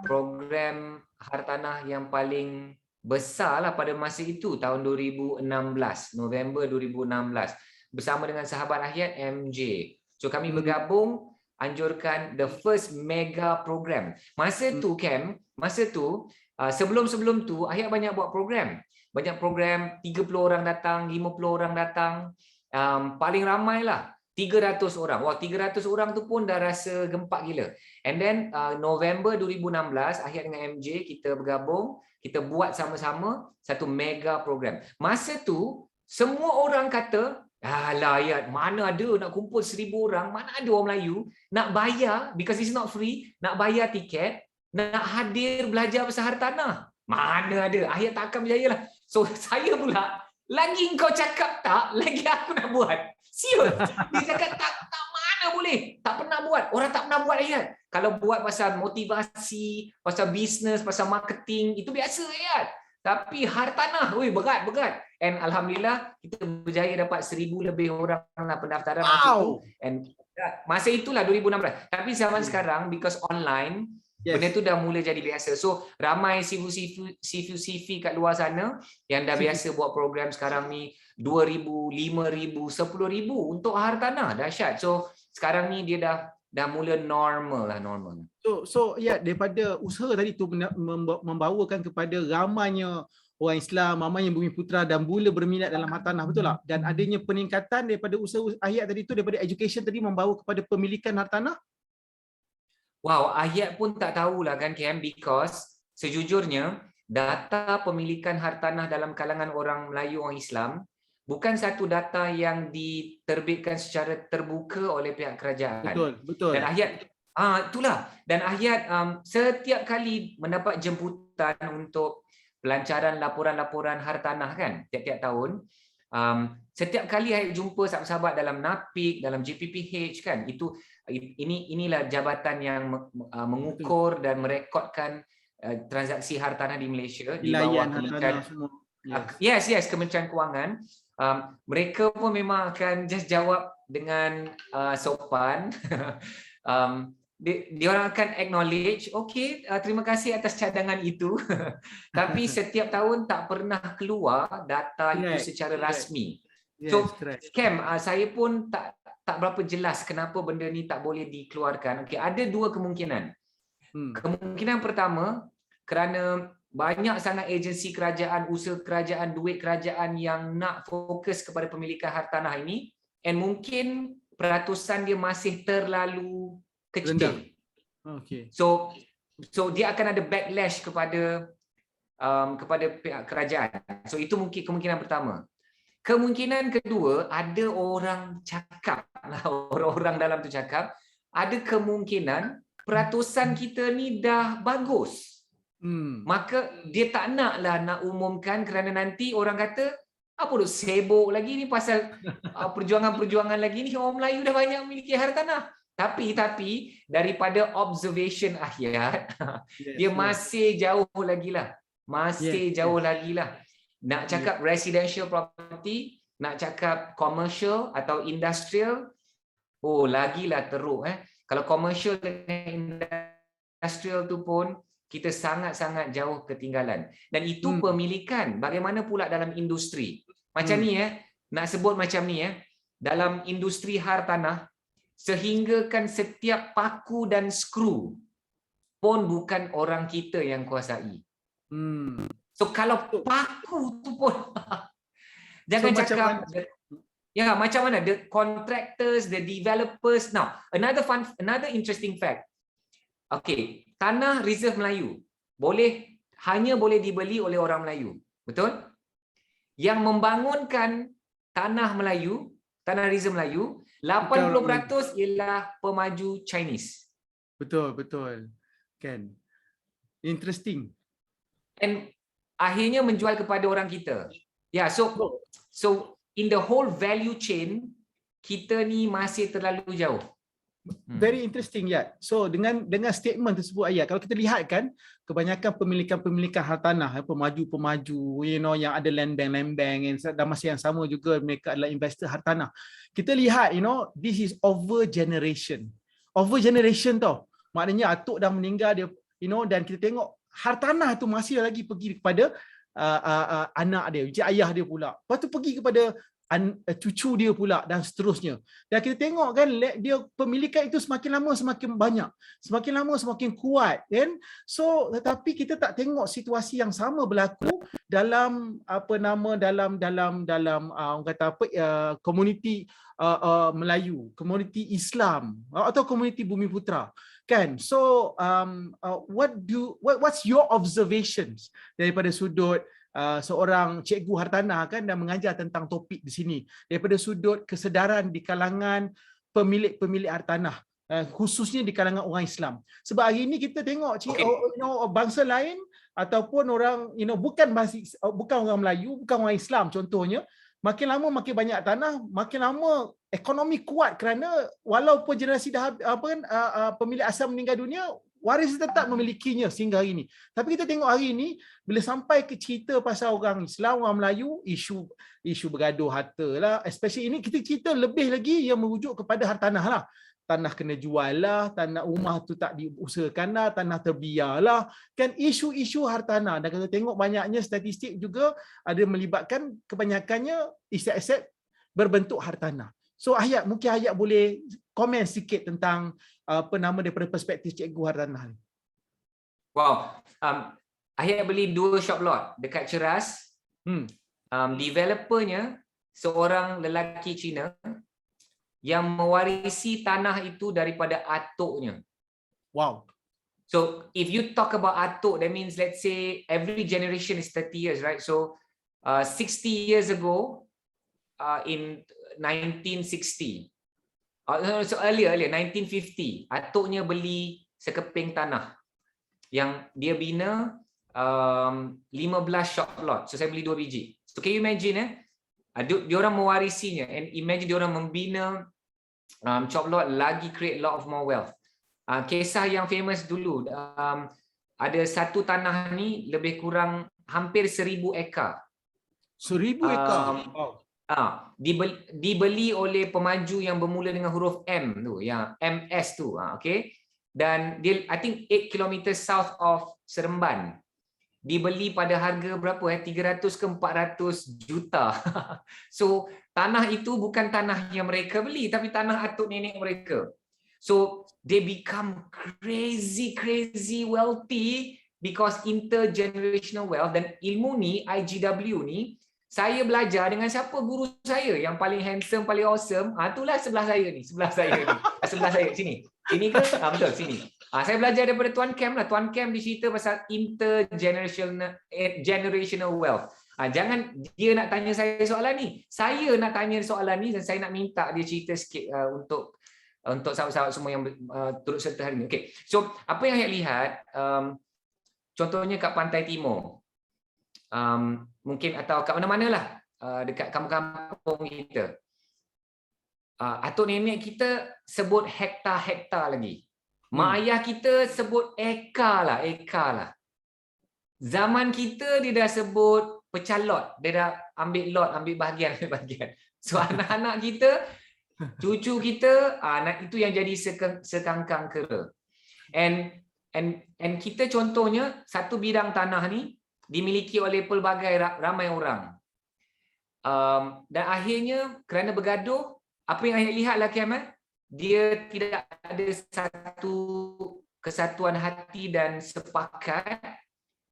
program hartanah yang paling besar lah pada masa itu, tahun 2016, November 2016, bersama dengan sahabat Hayat MJ. So kami bergabung anjurkan the first mega program. Masa tu Cam, sebelum tu Hayat banyak buat program. Banyak program, 30 orang datang, 50 orang datang, paling ramai lah 300 orang. Wah, 300 orang tu pun dah rasa gempak gila. And then November 2016, Hayat dengan MJ kita bergabung, kita buat sama-sama satu mega program. Masa tu semua orang kata, alah Hayat, mana ada nak kumpul 1000 orang, mana ada orang Melayu nak bayar, because it's not free, nak bayar tiket, nak hadir belajar pasal hartanah. Mana ada, Hayat tak akan berjaya lah. So saya pula, lagi kau cakap tak, lagi aku nak buat. Siul. Dia cakap tak mana boleh. Tak pernah buat. Orang tak pernah buat Hayat. Kalau buat pasal motivasi, pasal bisnes, pasal marketing, itu biasa Hayat. Tapi hartanah, berat. And alhamdulillah kita berjaya dapat 1000 lebih orang lah pendaftaran masa itu. And masa itulah 2016. Tapi zaman sekarang because online, benda tu dah mula jadi biasa. So ramai CV kat luar sana yang dah biasa buat program sekarang ni 2,000, 5,000, 10,000 untuk hartanah. Dahsyat. So sekarang ni dia dah mula normal. So daripada usaha tadi tu membawakan kepada ramainya orang Islam, ramainya Bumiputera dan mula berminat dalam hartanah, betul tak? Dan adanya peningkatan daripada usaha Hayat tadi tu, daripada education tadi membawa kepada pemilikan hartanah. Wow, Hayat pun tak tahulah kan Cam, because sejujurnya data pemilikan hartanah dalam kalangan orang Melayu, orang Islam bukan satu data yang diterbitkan secara terbuka oleh pihak kerajaan. Betul. Dan Hayat itulah. Dan Hayat setiap kali mendapat jemputan untuk pelancaran laporan-laporan hartanah kan, tiap-tiap tahun. Setiap kali Hayat jumpa sahabat-sahabat dalam NAPIK, dalam JPPH kan, inilah jabatan yang mengukur dan merekodkan transaksi hartanah di Malaysia di bawah Kementerian Kementerian Kewangan. Mereka pun memang akan just jawab dengan sopan. Dia orang akan acknowledge, okay, terima kasih atas cadangan itu. Tapi setiap tahun tak pernah keluar data itu secara rasmi. So Cam, saya pun tak berapa jelas kenapa benda ni tak boleh dikeluarkan. Okay, ada dua kemungkinan. Kemungkinan pertama, kerana banyak sangat agensi kerajaan, usaha kerajaan, duit kerajaan yang nak fokus kepada pemilikan hartanah ini, and mungkin peratusan dia masih terlalu kecil. So dia akan ada backlash kepada pihak kerajaan. So itu mungkin kemungkinan pertama. Kemungkinan kedua, ada orang cakap, orang-orang dalam tu cakap, ada kemungkinan peratusan kita ni dah bagus. Maka dia tak naklah nak umumkan kerana nanti orang kata apa duk sibuk lagi ni pasal perjuangan-perjuangan lagi ni, orang Melayu dah banyak memiliki hartanah. Tapi daripada observation ayat, dia masih jauh lagi lah. Masih jauh lagi lah. Nak cakap residential property, nak cakap commercial atau industrial, lagilah teruk. Kalau commercial dengan industrial tu pun kita sangat-sangat jauh ketinggalan. Dan itu pemilikan. Bagaimana pula dalam industri? Macam ni nak sebut macam ni dalam industri hartanah, sehinggakan setiap paku dan skru pun bukan orang kita yang kuasai. So kalau paku tu pun jangan cakap macam mana the contractors, the developers. Now another interesting fact. Okay, tanah reserve Melayu hanya boleh dibeli oleh orang Melayu. Betul? Yang membangunkan tanah Melayu, tanah reserve Melayu, 80% ialah pemaju Chinese. Betul. Kan. Interesting. And akhirnya menjual kepada orang kita. So in the whole value chain, kita ni masih terlalu jauh. Very interesting So dengan statement tersebut ayat, kalau kita lihat kan, kebanyakan pemilikan hartanah, pemaju-pemaju, yang ada land bank, dan masa yang sama juga mereka adalah investor hartanah. Kita lihat, this is over generation tau. Maknanya atuk dah meninggal dia, dan kita tengok hartanah tu masih lagi pergi kepada anak dia, ayah dia pula. Lepas tu pergi kepada cucu dia pula dan seterusnya. Dan kita tengok kan, dia pemilikan itu semakin lama semakin banyak, semakin lama semakin kuat kan. So tetapi kita tak tengok situasi yang sama berlaku dalam dalam orang kata komuniti Melayu, komuniti Islam atau komuniti Bumiputera kan. So what's your observations daripada sudut seorang cikgu hartanah kan, dan mengajar tentang topik di sini daripada sudut kesedaran di kalangan pemilik hartanah, khususnya di kalangan orang Islam. Sebab hari ini kita tengok bangsa lain ataupun orang bukan orang Melayu, bukan orang Islam contohnya, makin lama makin banyak tanah, makin lama ekonomi kuat kerana walaupun generasi dah pemilik asal meninggal dunia, waris tetap memilikinya sehingga hari ini. Tapi kita tengok hari ini, bila sampai ke cerita pasal orang Islam, orang Melayu, isu bergaduh harta lah, especially ini kita cerita lebih lagi yang merujuk kepada hartanah lah. Tanah kena jual lah, tanah rumah tu tak diusahakan lah, tanah terbiar lah. Kan isu-isu hartanah. Dan kita tengok banyaknya statistik juga ada melibatkan kebanyakannya aset-aset berbentuk hartanah. So mungkin Ayat boleh komen sikit tentang daripada perspektif cikgu hartanah ni. Wow. Ayat beli 2 shop lot dekat Ceras. Developernya seorang lelaki Cina yang mewarisi tanah itu daripada atuknya. Wow. So if you talk about atuk, that means let's say every generation is 30 years, right? So 60 years ago, in 1960, so earlier 1950, atuknya beli sekeping tanah yang dia bina 15 shop lot. So saya beli 2 biji. So can you imagine dia orang mewarisinya, and imagine dia orang membina shop lot, lagi create lot of more wealth. Kisah yang famous dulu, ada satu tanah ni lebih kurang hampir 1000 ekar. 1000 ekar. Dibeli oleh pemaju yang bermula dengan huruf M tu, yang MS tu, okay. Dan dia I think 8 km south of Seremban. Dibeli pada harga berapa 300 ke 400 juta. So tanah itu bukan tanah yang mereka beli, tapi tanah atuk nenek mereka. So they become crazy wealthy because intergenerational wealth. Dan ilmu ni, IGW ni, saya belajar dengan siapa? Guru saya yang paling handsome, paling awesome. Itulah sebelah saya ni. Sebelah saya sini. Sini ke? Betul, sini. Saya belajar daripada Tuan Cam lah. Tuan Cam dia cerita pasal intergenerational wealth. Jangan dia nak tanya saya soalan ni. Saya nak tanya soalan ni dan saya nak minta dia cerita sikit untuk untuk sahabat-sahabat semua yang turut serta hari ini. Okey. So, apa yang saya lihat contohnya kat Pantai Timur. Mungkin atau kat mana-mana lah dekat kampung-kampung kita. Atuk nenek kita sebut hektar-hektar lagi. Mak ayah kita sebut ekar lah. Zaman kita dia dah sebut pecah lot. Dia dah ambil lot, ambil bahagian. So anak-anak kita, cucu kita, itu yang jadi sekangkang kera. And kita contohnya satu bidang tanah ni dimiliki oleh pelbagai ramai orang. Dan akhirnya kerana bergaduh, apa yang saya lihatlah Kemal, dia tidak ada satu kesatuan hati dan sepakat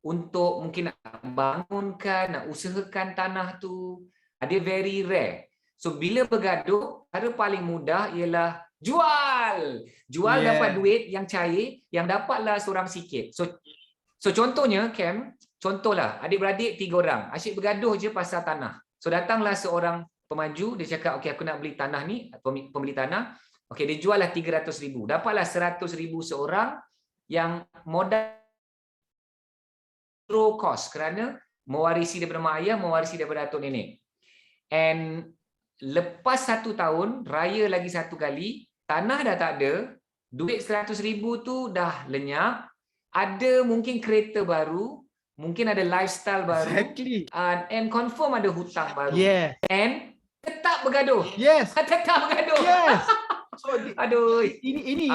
untuk mungkin nak bangunkan, nak usahakan tanah tu. Dia very rare. So bila bergaduh, cara paling mudah ialah jual. Dapat duit yang cair, yang dapatlah seorang sikit. So contohnya Cam, contohlah adik-beradik 3 orang, asyik bergaduh je pasal tanah. So datanglah seorang pemaju, dia cakap okey aku nak beli tanah ni, pembeli tanah. Okey dia jual lah 300,000. Dapatlah 100,000 seorang yang modal low cost kerana mewarisi daripada mak ayah, mewarisi daripada atuk nenek. And lepas 1 tahun, raya lagi 1 kali, tanah dah tak ada, duit 100,000 tu dah lenyap, ada mungkin kereta baru, mungkin ada lifestyle baru, and confirm ada hutang baru. And tetap bergaduh. Tetap bergaduh. So aduh, ini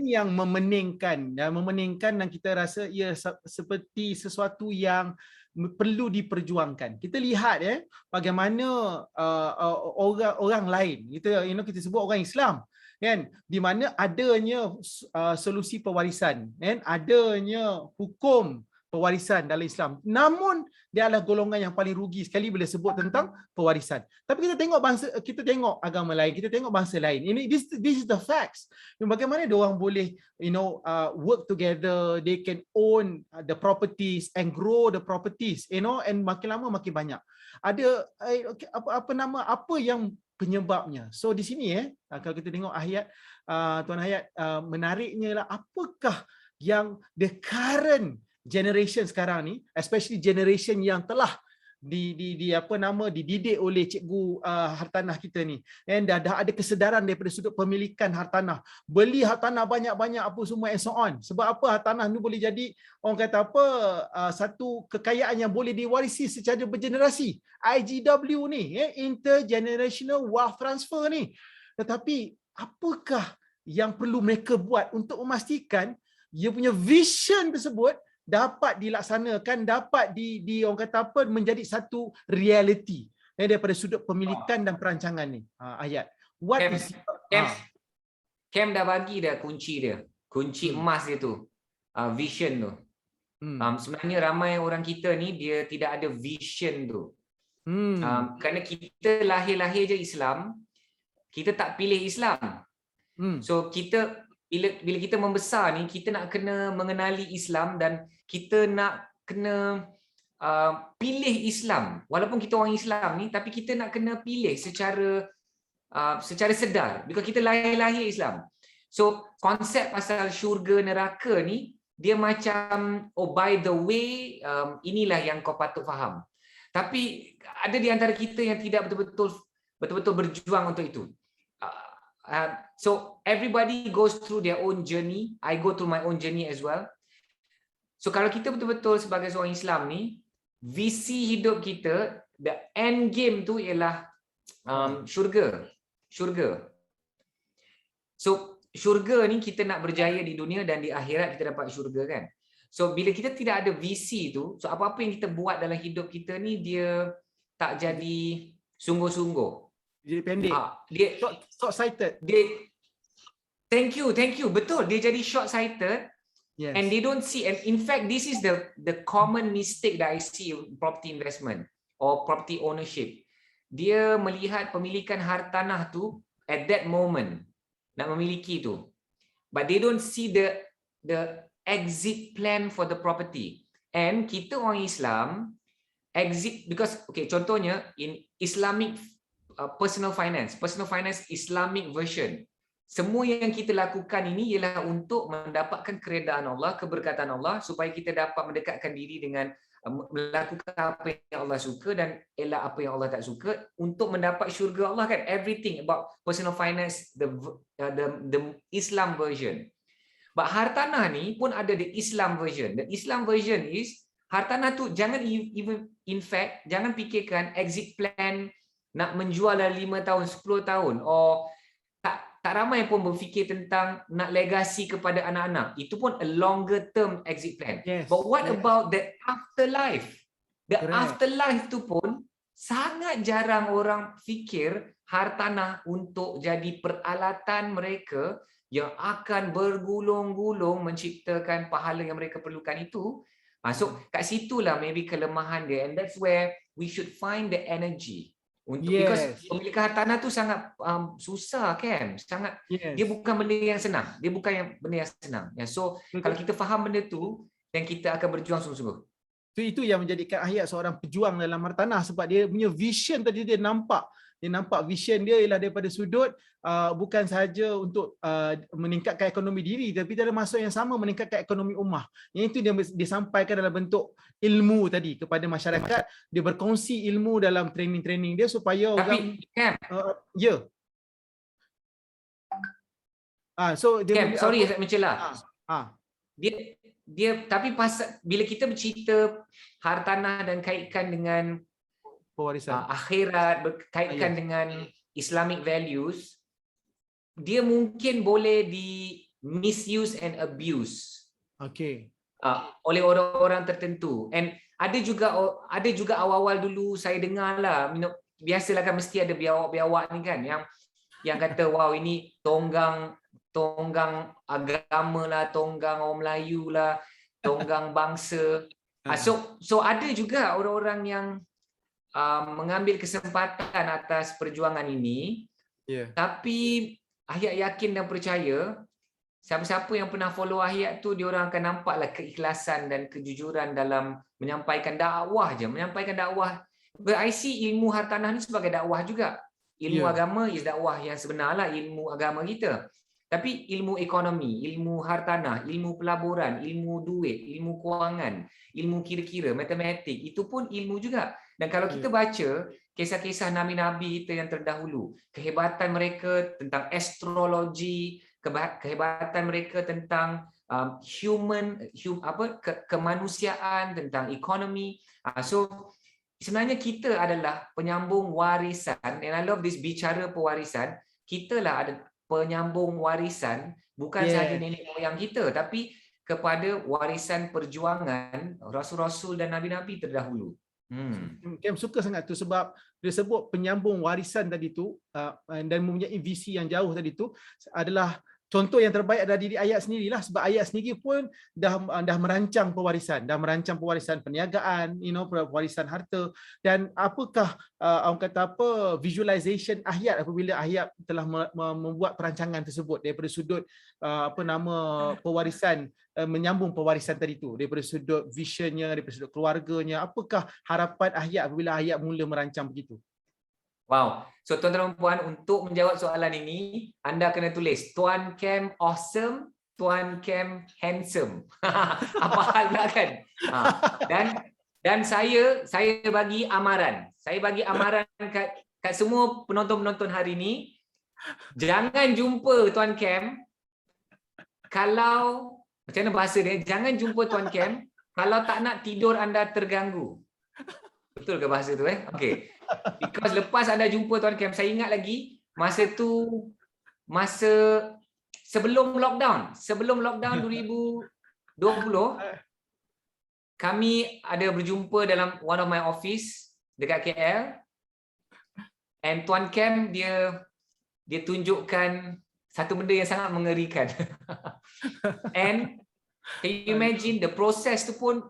yang memeningkan dan kita rasa ia seperti sesuatu yang perlu diperjuangkan. Kita lihat bagaimana orang lain, kita sebut orang Islam kan, di mana adanya solusi pewarisan kan, adanya hukum pewarisan dalam Islam. Namun dia adalah golongan yang paling rugi sekali bila sebut tentang pewarisan. Tapi kita tengok agama lain, kita tengok bangsa lain. This is the facts. Bagaimana dia orang boleh work together, they can own the properties and grow the properties, and makin lama makin banyak. Ada apa yang penyebabnya. So di sini kalau kita tengok ayat Tuan Hayat, menariknya lah apakah yang the current generation sekarang ni, especially generation yang telah dididik oleh cikgu hartanah kita ni, dan dah ada kesedaran daripada sudut pemilikan hartanah, beli hartanah banyak-banyak apa semua and so on. Sebab apa? Hartanah ni boleh jadi orang kata satu kekayaan yang boleh diwarisi secara bergenerasi, IGW ni, intergenerational wealth transfer ni. Tetapi apakah yang perlu mereka buat untuk memastikan dia punya vision tersebut dapat dilaksanakan, dapat orang kata menjadi satu reality daripada sudut pemilikan dan perancangan ni. Ayat. Cam dah bagi dah kunci dia. Kunci emas dia tu. Vision tu. Sebenarnya ramai orang kita ni dia tidak ada vision tu. Kerana kita lahir-lahir je Islam, kita tak pilih Islam. So kita bila kita membesar ni, kita nak kena mengenali Islam dan kita nak kena pilih Islam. Walaupun kita orang Islam ni, tapi kita nak kena pilih secara sedar. Because kita lahir-lahir Islam. So konsep pasal syurga neraka ni, dia macam by the way, inilah yang kau patut faham. Tapi ada di antara kita yang tidak betul-betul berjuang untuk itu. So everybody goes through their own journey. I go through my own journey as well. So kalau kita betul-betul sebagai seorang Islam ni, visi hidup kita, the end game tu ialah syurga. So syurga ni kita nak berjaya di dunia dan di akhirat kita dapat syurga kan. So bila kita tidak ada visi tu, so apa-apa yang kita buat dalam hidup kita ni dia tak jadi sungguh-sungguh. Jadi pendek. Dia short-sighted. Thank you. Betul, dia jadi short-sighted. Yes. And they don't see, and in fact this is the common mistake that I see in property investment or property ownership. Dia melihat pemilikan hartanah tu at that moment, nak memiliki tu, but they don't see the exit plan for the property. And kita orang Islam exit because contohnya in Islamic personal finance Islamic version, semua yang kita lakukan ini ialah untuk mendapatkan keredaan Allah, keberkatan Allah, supaya kita dapat mendekatkan diri dengan melakukan apa yang Allah suka dan elak apa yang Allah tak suka untuk mendapat syurga Allah kan. Everything about personal finance, the Islam version. But hartanah ni pun ada the Islam version. The Islam version is hartanah tu jangan even, in fact, jangan fikirkan exit plan nak menjual dalam 5 tahun, 10 tahun, or tak ramai pun berfikir tentang nak legasi kepada anak-anak. Itu pun a longer term exit plan. Yes, But what yes. about the afterlife? The Correct. afterlife tu pun sangat jarang orang fikir hartanah untuk jadi peralatan mereka yang akan bergulung-gulung menciptakan pahala yang mereka perlukan itu. So kat situlah maybe kelemahan dia, and that's where we should find the energy. Because pemilikan hartanah tu sangat susah kan, sangat dia bukan benda yang senang, dia bukan yang benda yang senang. So kalau kita faham benda tu, dan kita akan berjuang sungguh-sungguh. Itu yang menjadikan Ahyat seorang pejuang dalam hartanah, sebab dia punya vision tadi, dia nampak vision dia ialah daripada sudut bukan sahaja untuk meningkatkan ekonomi diri, tapi dalam masa yang sama meningkatkan ekonomi ummah. Yang itu dia disampaikan dalam bentuk ilmu tadi kepada masyarakat. Dia berkongsi ilmu dalam training-training dia supaya orang so dia sorry saya mencelah. Dia tapi bila kita bercerita hartanah dan kaitkan dengan pewarisan akhirat, berkaitan dengan Islamic values, dia mungkin boleh di misuse and abuse oleh orang-orang tertentu. And ada juga awal-awal dulu saya dengar lah, biasalah kan mesti ada biawak-biawak ni kan yang kata wow ini tonggang agama lah, tonggang orang Melayu lah, tonggang bangsa. So ada juga orang-orang yang mengambil kesempatan atas perjuangan ini. Tapi Ahyat yakin dan percaya siapa-siapa yang pernah follow Ahyat tu, dia orang akan nampaklah keikhlasan dan kejujuran dalam menyampaikan dakwah je, menyampaikan dakwah. But I see ilmu hartanah ni sebagai dakwah juga. Ilmu agama is dakwah yang sebenar lah, ilmu agama kita. Tapi ilmu ekonomi, ilmu hartanah, ilmu pelaburan, ilmu duit, ilmu kewangan, ilmu kira-kira, matematik, itu pun ilmu juga. Dan kalau kita baca kisah-kisah nabi-nabi kita yang terdahulu, kehebatan mereka tentang astrologi, kehebatan mereka tentang kemanusiaan, tentang ekonomi. So sebenarnya kita adalah penyambung warisan, and I love this bicara pewarisan. Kita lah ada penyambung warisan, bukan sahaja nenek moyang kita, tapi kepada warisan perjuangan rasul-rasul dan nabi-nabi terdahulu. Kem suka sangat tu sebab dia sebut penyambung warisan tadi tu, dan mempunyai visi yang jauh tadi tu adalah contoh yang terbaik adalah diri Ahyat sendirilah, sebab Ahyat sendiri pun dah merancang pewarisan perniagaan, pewarisan harta. Dan apakah orang kata apa visualization Ahyat apabila Ahyat telah membuat perancangan tersebut daripada sudut pewarisan, menyambung pewarisan tadi tu daripada sudut visionnya, daripada sudut keluarganya. Apakah harapan Ahyat apabila Ahyat mula merancang begitu? Wow. So tuan-tuan dan puan, untuk menjawab soalan ini, anda kena tulis Tuan Kem awesome, Tuan Kem handsome. Apa hal nak kan? Dan saya bagi amaran. Saya bagi amaran kat semua penonton-penonton hari ini. Jangan jumpa Tuan Kem kalau, macam mana bahasa dia? Jangan jumpa Tuan Kem kalau tak nak tidur anda terganggu. Betul ke bahasa tu Okey. Because lepas anda jumpa Tuan Kem, saya ingat lagi masa sebelum lockdown 2020, kami ada berjumpa dalam one of my office dekat KL, and Tuan Kem dia tunjukkan satu benda yang sangat mengerikan. And can you imagine the process tu pun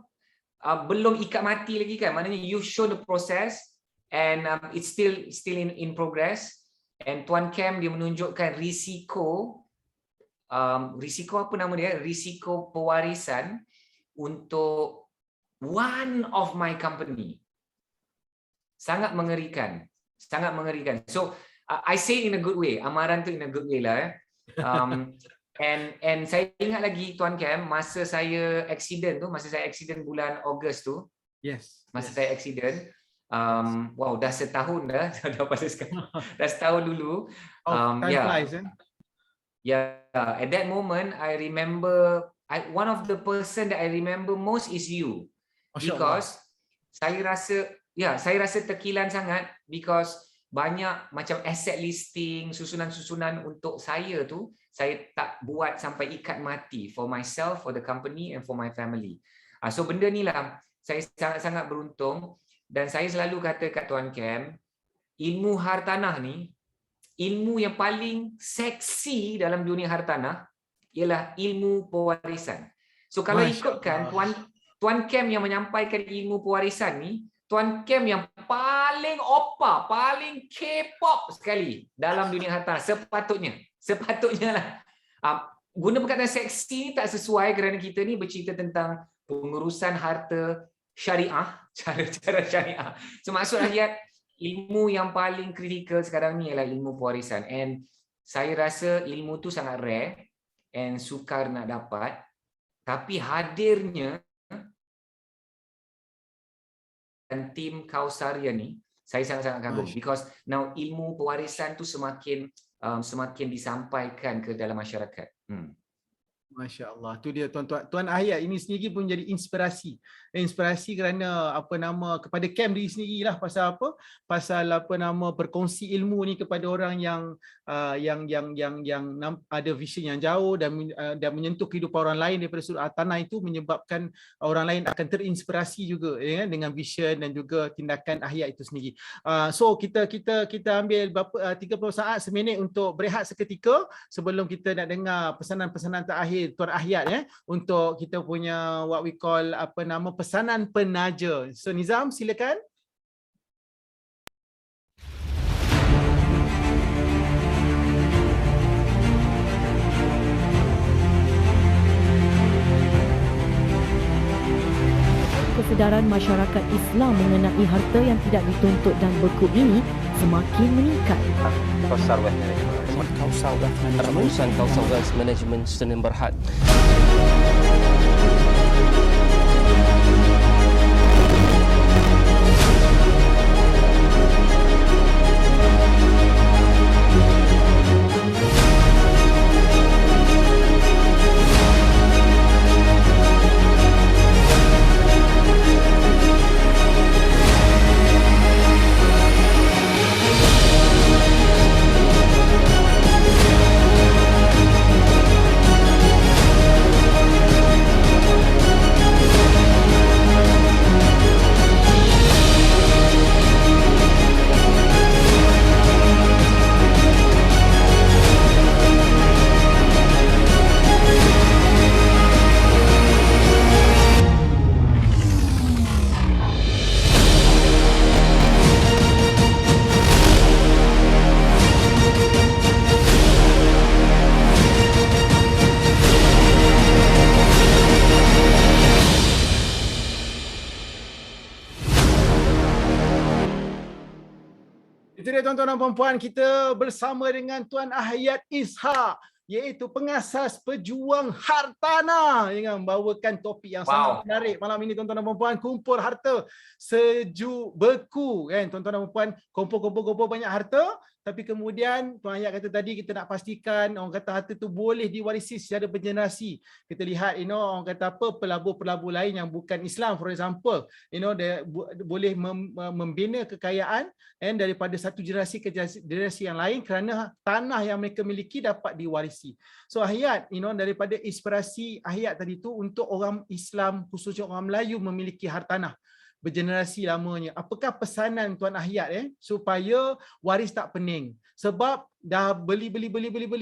belum ikat mati lagi kan, maknanya you show the process and it's still in progress. And Tuan Kem dia menunjukkan risiko apa nama dia, risiko pewarisan untuk one of my company. Sangat mengerikan. So I say in a good way, amaran tu in a good way lah And saya ingat lagi Tuan Cam, masa saya accident bulan Ogos tu, Yes. masa saya accident, wow, dah setahun dah dah pada sekarang, dah setahun dulu. Time flies, eh? Yeah, at that moment I remember, one of the person that I remember most is you, because saya rasa terkilan sangat, because banyak macam asset listing, susunan-susunan untuk saya tu, saya tak buat sampai ikat mati, for myself, for the company and for my family. So benda ni lah saya sangat-sangat beruntung, dan saya selalu kata kat Tuan Cam, ilmu hartanah ni, ilmu yang paling seksi dalam dunia hartanah ialah ilmu pewarisan. So kalau ikutkan Tuan Cam yang menyampaikan ilmu pewarisan ni, Tuan Cam yang paling paling K-pop sekali dalam dunia hartanah, sepatutnya lah. Guna perkataan seksi tak sesuai, kerana kita ni bercerita tentang pengurusan harta syariah, cara syariah. So maksud ayat, ilmu yang paling kritikal sekarang ni ialah ilmu pewarisan, and saya rasa ilmu tu sangat rare and sukar nak dapat, tapi hadirnya dan tim Kausaria ni saya sangat-sangat kagum, because now ilmu pewarisan tu semakin disampaikan ke dalam masyarakat. Masya Allah, tu dia tuan-tuan. Tuan Ahyat ini sendiri pun jadi inspirasi kerana kepada camp diri sendirilah, pasal apa? Pasal berkongsi ilmu ni kepada orang yang ada vision yang jauh dan menyentuh kehidupan orang lain daripada sudut hartanah, itu menyebabkan orang lain akan terinspirasi juga, ya, dengan vision dan juga tindakan Ahyat itu sendiri. So kita ambil 30 saat seminit untuk berehat seketika sebelum kita nak dengar pesanan-pesanan terakhir Tuan Ahyat, ya, untuk kita punya what we call pesanan penaja. So Nizam, silakan. Kesedaran masyarakat Islam mengenai harta yang tidak dituntut dan beku ini semakin meningkat. Kausar Wealth Management Senin Berhad. Itu dia tuan-tuan dan puan-puan, kita bersama dengan Tuan Ahyat Ishak, iaitu pengasas pejuang hartanah, yang membawakan topik yang sangat menarik malam ini tuan-tuan dan puan-puan. Kumpul harta sejuk beku, kan tuan-tuan dan puan-puan, kumpul banyak harta, tapi kemudian Tuan Ahyat kata tadi, kita nak pastikan orang kata harta tu boleh diwarisi secara bergenerasi. Kita lihat orang kata pelabur-pelabur lain yang bukan Islam, for example, dia boleh membina kekayaan daripada satu generasi ke generasi yang lain kerana tanah yang mereka miliki dapat diwarisi. So Ahyat, daripada inspirasi Ahyat tadi tu untuk orang Islam, khususnya orang Melayu, memiliki hartanah bergenerasi lamanya, apakah pesanan Tuan Ahyat supaya waris tak pening? Sebab dah beli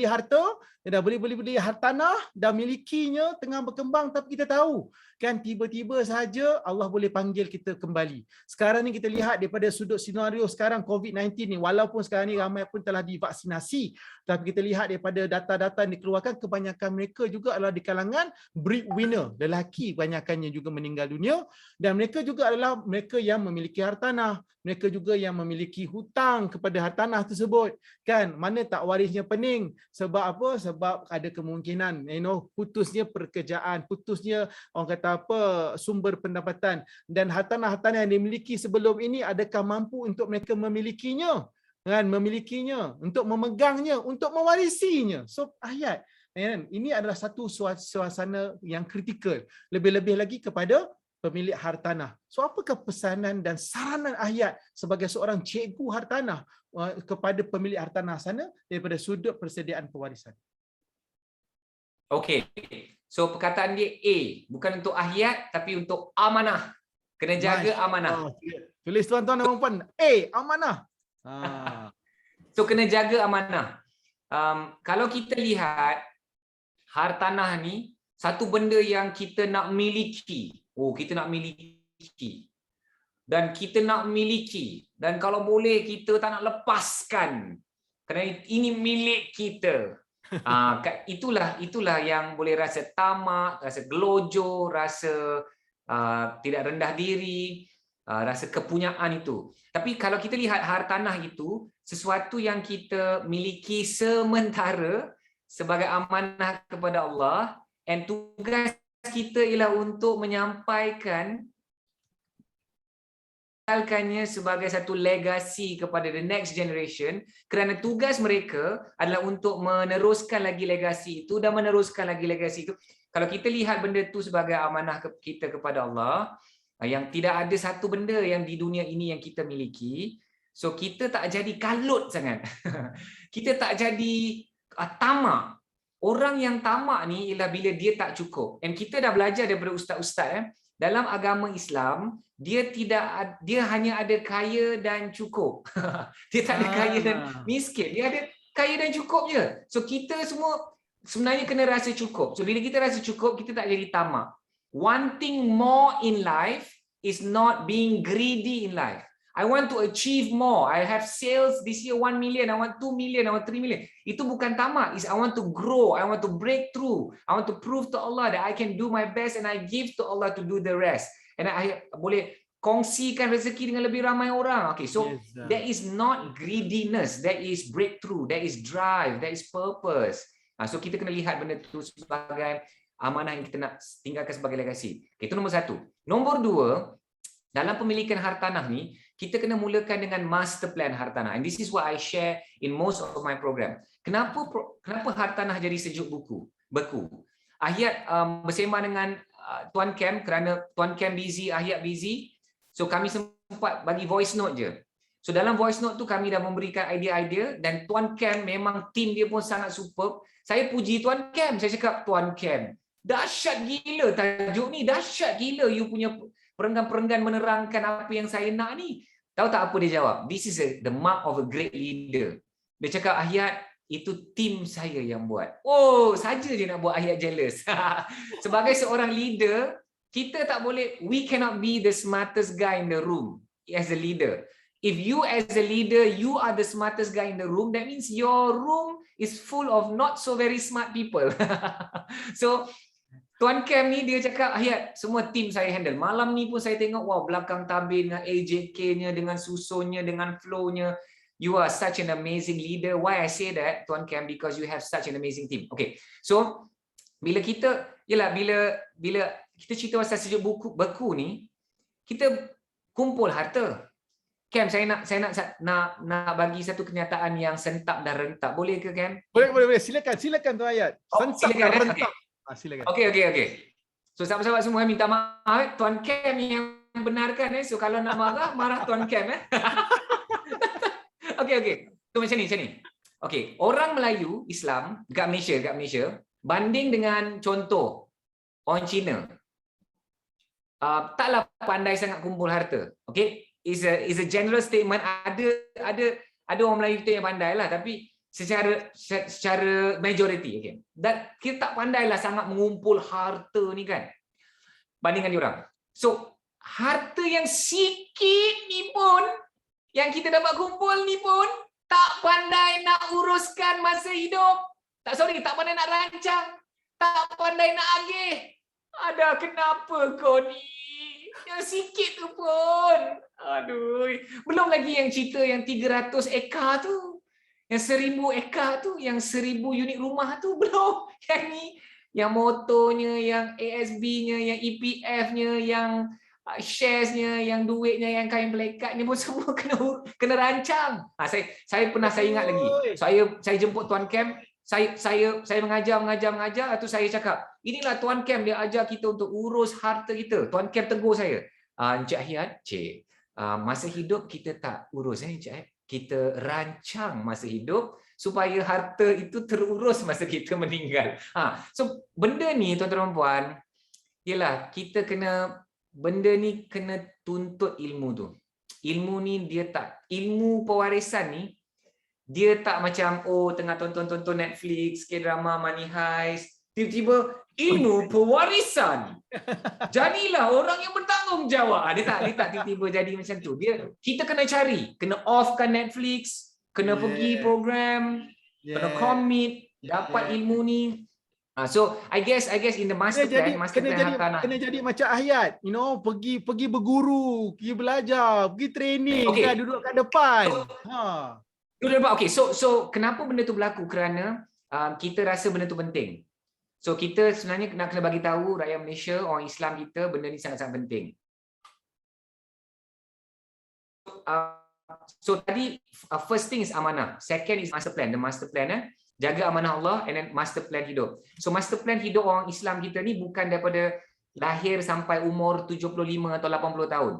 harta, dah beli hartanah, dah milikinya, tengah berkembang, tapi kita tahu kan tiba-tiba saja Allah boleh panggil kita kembali. Sekarang ni kita lihat daripada sudut senario sekarang COVID-19 ni, walaupun sekarang ni ramai pun telah divaksinasi, tapi kita lihat daripada data-data yang dikeluarkan, kebanyakan mereka juga adalah di kalangan breadwinner, lelaki kebanyakannya juga meninggal dunia, dan mereka juga adalah mereka yang memiliki hartanah, mereka juga yang memiliki hutang kepada hartanah tersebut, kan? mana tak warisnya pening. Sebab apa? Sebab ada kemungkinan putusnya pekerjaan, putusnya orang kata apa, sumber pendapatan, dan hartanah-hartanah yang dimiliki sebelum ini adakah mampu untuk mereka memilikinya, memilikinya, untuk memegangnya, untuk mewarisinya. So ayat ini adalah satu suasana yang kritikal, lebih-lebih lagi kepada pemilik hartanah. So apakah pesanan dan saranan ayat sebagai seorang cikgu hartanah kepada pemilik hartanah sana daripada sudut persediaan pewarisan? Okey. So perkataan dia A, bukan untuk ayat tapi untuk amanah. Kena jaga amanah. Tulis tuan-tuan dan puan, amanah. So kena jaga amanah. Kalau kita lihat hartanah ni satu benda yang kita nak miliki. Kita nak miliki. Dan kita nak miliki. Dan kalau boleh kita tak nak lepaskan. Kerana ini milik kita. Itulah yang boleh rasa tamak, rasa gelojoh, rasa tidak rendah diri, rasa kepunyaan itu. Tapi kalau kita lihat hartanah itu sesuatu yang kita miliki sementara sebagai amanah kepada Allah, dan tugas kita ialah untuk menyampaikannya sebagai satu legasi kepada the next generation, kerana tugas mereka adalah untuk meneruskan lagi legasi itu dan meneruskan lagi legasi itu. Kalau kita lihat benda itu sebagai amanah kita kepada Allah, yang tidak ada satu benda yang di dunia ini yang kita miliki, so kita tak jadi kalut sangat. Kita tak jadi tamak. Orang yang tamak ni ialah bila dia tak cukup. Dan kita dah belajar daripada ustaz-ustaz dalam agama Islam, dia hanya ada kaya dan cukup. Dia tak ada kaya dan miskin. Dia ada kaya dan cukup je. So kita semua sebenarnya kena rasa cukup. So bila kita rasa cukup, kita tak jadi tamak. Wanting more in life is not being greedy in life. I want to achieve more. I have sales this year 1 million. I want 2 million. I want 3 million. Itu bukan tamak. I want to grow. I want to break through. I want to prove to Allah that I can do my best and I give to Allah to do the rest. And I boleh kongsikan rezeki dengan lebih ramai orang. Okay, so that is not greediness. That is breakthrough. That is drive. That is purpose. So kita kena lihat benda itu sebagai amanah yang kita nak tinggalkan sebagai legasi. Okay, itu nombor satu. Nombor dua, dalam pemilikan hartanah ni, kita kena mulakan dengan master plan hartanah. And this is what I share in most of my program. Kenapa hartanah jadi sejuk beku? Ahyat bersembang dengan Tuan Cam kerana Tuan Cam busy, Ahyat busy. So kami sempat bagi voice note je. So dalam voice note tu kami dah memberikan idea-idea dan Tuan Cam memang team dia pun sangat superb. Saya puji Tuan Cam. Saya cakap, Tuan Cam, dahsyat gila tajuk ni. Dahsyat gila you punya perenggan-perenggan menerangkan apa yang saya nak ni. Tahu tak apa dia jawab? This is the mark of a great leader. Dia cakap, Ahyat, itu tim saya yang buat. Saja je nak buat Ahyat jealous. Sebagai seorang leader, kita tak boleh, we cannot be the smartest guy in the room as a leader. If you as a leader, you are the smartest guy in the room, that means your room is full of not so very smart people. So, Tuan Cam ni dia cakap, Ahyat, semua tim saya handle. Malam ni pun saya tengok, belakang tabir dengan AJK-nya, dengan susunnya, dengan flow-nya. You are such an amazing leader. Why I say that, Tuan Cam? Because you have such an amazing team. Okay, so bila kita cerita pasal sejuk beku ni, kita kumpul harta. Cam, saya nak bagi satu kenyataan yang sentap dan rentak. Boleh ke, Cam? Boleh. Silakan Tuan Ahyat. Sentap dan rentak. Silakan. Okey. So sahabat-sahabat semua minta maaf, Tuan Cam yang benarkan. So kalau nak marah Tuan Cam. Okey. So macam ni. Okey, orang Melayu Islam dekat Malaysia banding dengan contoh orang Cina. Taklah pandai sangat kumpul harta. Okey, is a general statement. Ada orang Melayu kita yang pandai lah, tapi secara majority, okay. Dan kita tak pandailah sangat mengumpul harta ni kan, bandingkan diorang. So harta yang sikit ni pun, yang kita dapat kumpul ni pun, tak pandai nak uruskan masa hidup. Tak pandai nak rancang, tak pandai nak agih. Ada kenapa kau ni? Yang sikit tu pun. Aduh. Belum lagi yang cerita yang 300 ekar tu. Yang 1000 ekar tu, yang 1000 unit rumah tu belum. Yang ni, yang motornya, yang ASB-nya, yang EPF-nya, yang shares-nya, yang duitnya, yang kain pelekat ni pun semua kena rancang. Saya pernah, saya ingat lagi. Saya jemput Tuan Kem, saya mengajar, atau saya cakap, inilah Tuan Kem, dia ajar kita untuk urus harta kita. Tuan Kem tegur saya, Encik Ahyat, cik, masa hidup kita tak urus, Encik, kita rancang masa hidup supaya harta itu terurus masa kita meninggal. So benda ni tuan-tuan dan puan, ialah kita kena, benda ni kena tuntut ilmu tu. Ilmu ni dia tak, ilmu pewarisan ni dia tak macam tengah tonton Netflix, K-drama, Money Heist, tiba-tiba ilmu pewarisan. Jadilah orang yang bertanggungjawab. Dia tak tiba-tiba jadi macam tu. Kita kena cari, kena offkan Netflix, kena pergi program, kena commit, dapat ilmu ni. So I guess in the master plan hartanah kena jadi macam Ahyat, pergi berguru, pergi belajar, pergi training, kan, duduk kat depan. Okay, so kenapa benda tu berlaku? Kerana kita rasa benda tu penting. So kita sebenarnya kena bagi tahu rakyat Malaysia, orang Islam kita, benda ni sangat-sangat penting. So tadi first thing is amanah, second is master plan. The master plan, jaga amanah Allah, and then master plan hidup. So master plan hidup orang Islam kita ni bukan daripada lahir sampai umur 75 atau 80 tahun.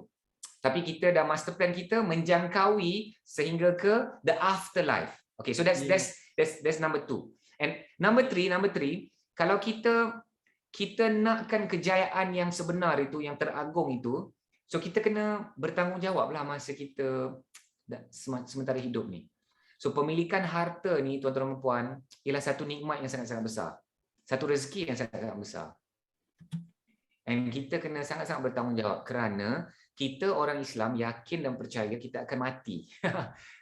Tapi kita dah master plan kita menjangkaui sehingga ke the afterlife. Okay, so that's number 2. And number 3, kalau kita nakkan kejayaan yang sebenar itu, yang teragung itu, so kita kena bertanggungjawablah masa kita sementara hidup ni. So pemilikan harta ni tuan-tuan dan puan ialah satu nikmat yang sangat-sangat besar. Satu rezeki yang sangat-sangat besar. And kita kena sangat-sangat bertanggungjawab kerana kita orang Islam yakin dan percaya kita akan mati.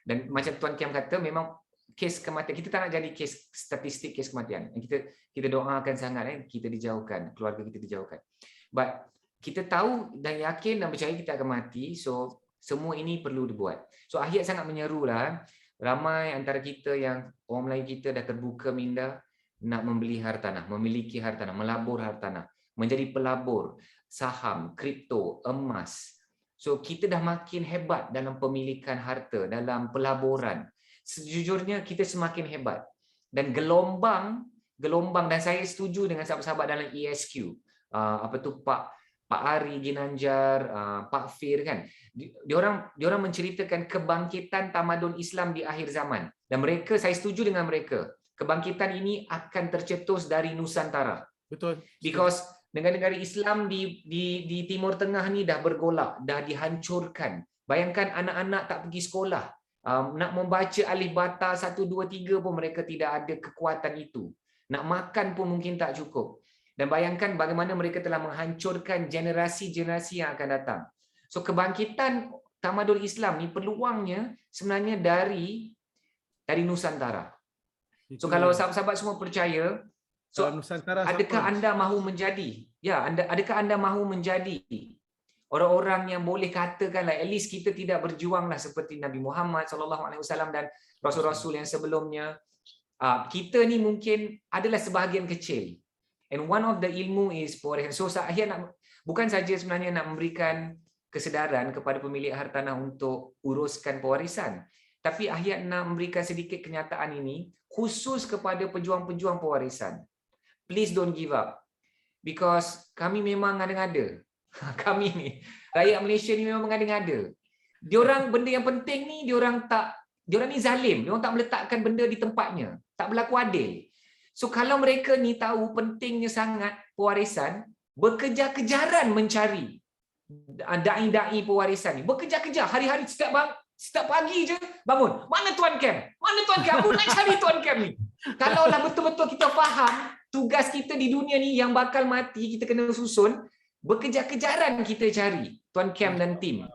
Dan macam Tuan Kem kata, memang kes kematian, kita tak nak jadi statistik kes kematian. Kita doakan sangat, kita dijauhkan, keluarga kita dijauhkan. But kita tahu dan yakin dan percaya kita akan mati, so semua ini perlu dibuat. So Ahyat sangat menyerulah, ramai antara kita yang orang Melayu kita dah terbuka minda nak membeli hartanah, memiliki hartanah, melabur hartanah, menjadi pelabur saham, kripto, emas. So kita dah makin hebat dalam pemilikan harta, dalam pelaburan. Sejujurnya kita semakin hebat. Dan gelombang, dan saya setuju dengan sahabat-sahabat dalam ESQ, Pak Ari Ginanjar, Pak Fir, kan, diorang menceritakan kebangkitan tamadun Islam di akhir zaman, dan mereka, saya setuju dengan mereka, kebangkitan ini akan tercetus dari Nusantara. Betul. Because negara-negara Islam di Timur Tengah ni dah bergolak, dah dihancurkan. Bayangkan anak-anak tak pergi sekolah, nak membaca alif bata 1 2 3 pun mereka tidak ada kekuatan itu. Nak makan pun mungkin tak cukup. Dan bayangkan bagaimana mereka telah menghancurkan generasi-generasi yang akan datang. So kebangkitan tamadun Islam ni peluangnya sebenarnya dari Nusantara. So kalau sahabat-sahabat semua percaya, so adakah anda mahu menjadi? Adakah anda mahu menjadi orang-orang yang boleh katakanlah at least kita tidak berjuanglah seperti Nabi Muhammad SAW dan rasul-rasul yang sebelumnya. Kita ni mungkin adalah sebahagian kecil. And one of the ilmu is pewarisan. So saya bukan saja sebenarnya nak memberikan kesedaran kepada pemilik hartanah untuk uruskan pewarisan, tapi Ahyat nak memberikan sedikit kenyataan ini khusus kepada pejuang-pejuang pewarisan. Please don't give up. Because kami memang ngada-ngada. Kami ni, rakyat Malaysia ni memang ngada-ngada. Diorang benda yang penting ni, diorang ni zalim. Diorang tak meletakkan benda di tempatnya. Tak berlaku adil. So kalau mereka ni tahu pentingnya sangat pewarisan, berkejar-kejaran mencari da'i-da'i pewarisan ni. Berkejar-kejar hari-hari, setiap pagi je bangun. Mana Tuan Kem? Mana Tuan Kem? Aku nak cari Tuan Kem ni. Kalaulah betul-betul kita faham tugas kita di dunia ni yang bakal mati, kita kena susun, berkejar-kejaran kita cari Tuan Kem dan tim.